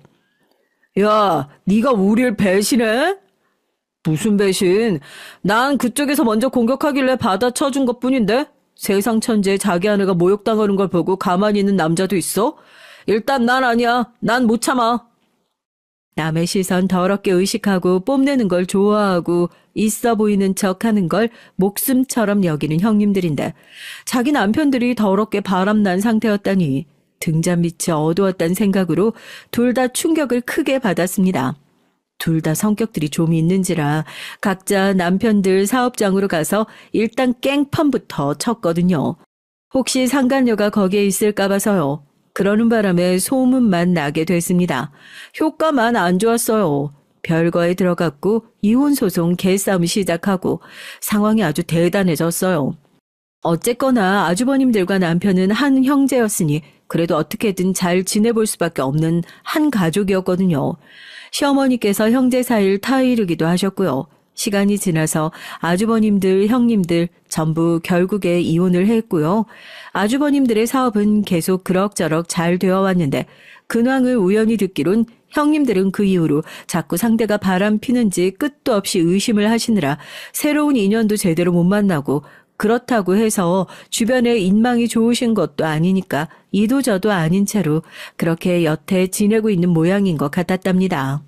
야, 네가 우릴 배신해? 무슨 배신? 난 그쪽에서 먼저 공격하길래 받아쳐준 것뿐인데? 세상 천지에 자기 아내가 모욕당하는 걸 보고 가만히 있는 남자도 있어? 일단 난 아니야. 난 못 참아. 남의 시선 더럽게 의식하고 뽐내는 걸 좋아하고 있어 보이는 척하는 걸 목숨처럼 여기는 형님들인데 자기 남편들이 더럽게 바람난 상태였다니 등잔 밑이 어두웠단 생각으로 둘 다 충격을 크게 받았습니다. 둘 다 성격들이 좀 있는지라 각자 남편들 사업장으로 가서 일단 깽판부터 쳤거든요. 혹시 상간녀가 거기에 있을까 봐서요. 그러는 바람에 소문만 나게 됐습니다. 효과만 안 좋았어요. 별거에 들어갔고 이혼소송 개싸움 시작하고 상황이 아주 대단해졌어요. 어쨌거나 아주버님들과 남편은 한 형제였으니 그래도 어떻게든 잘 지내볼 수밖에 없는 한 가족이었거든요. 시어머니께서 형제 사이를 타이르기도 하셨고요. 시간이 지나서 아주버님들, 형님들 전부 결국에 이혼을 했고요. 아주버님들의 사업은 계속 그럭저럭 잘 되어 왔는데 근황을 우연히 듣기론 형님들은 그 이후로 자꾸 상대가 바람 피는지 끝도 없이 의심을 하시느라 새로운 인연도 제대로 못 만나고 그렇다고 해서 주변에 인망이 좋으신 것도 아니니까 이도저도 아닌 채로 그렇게 여태 지내고 있는 모양인 것 같았답니다.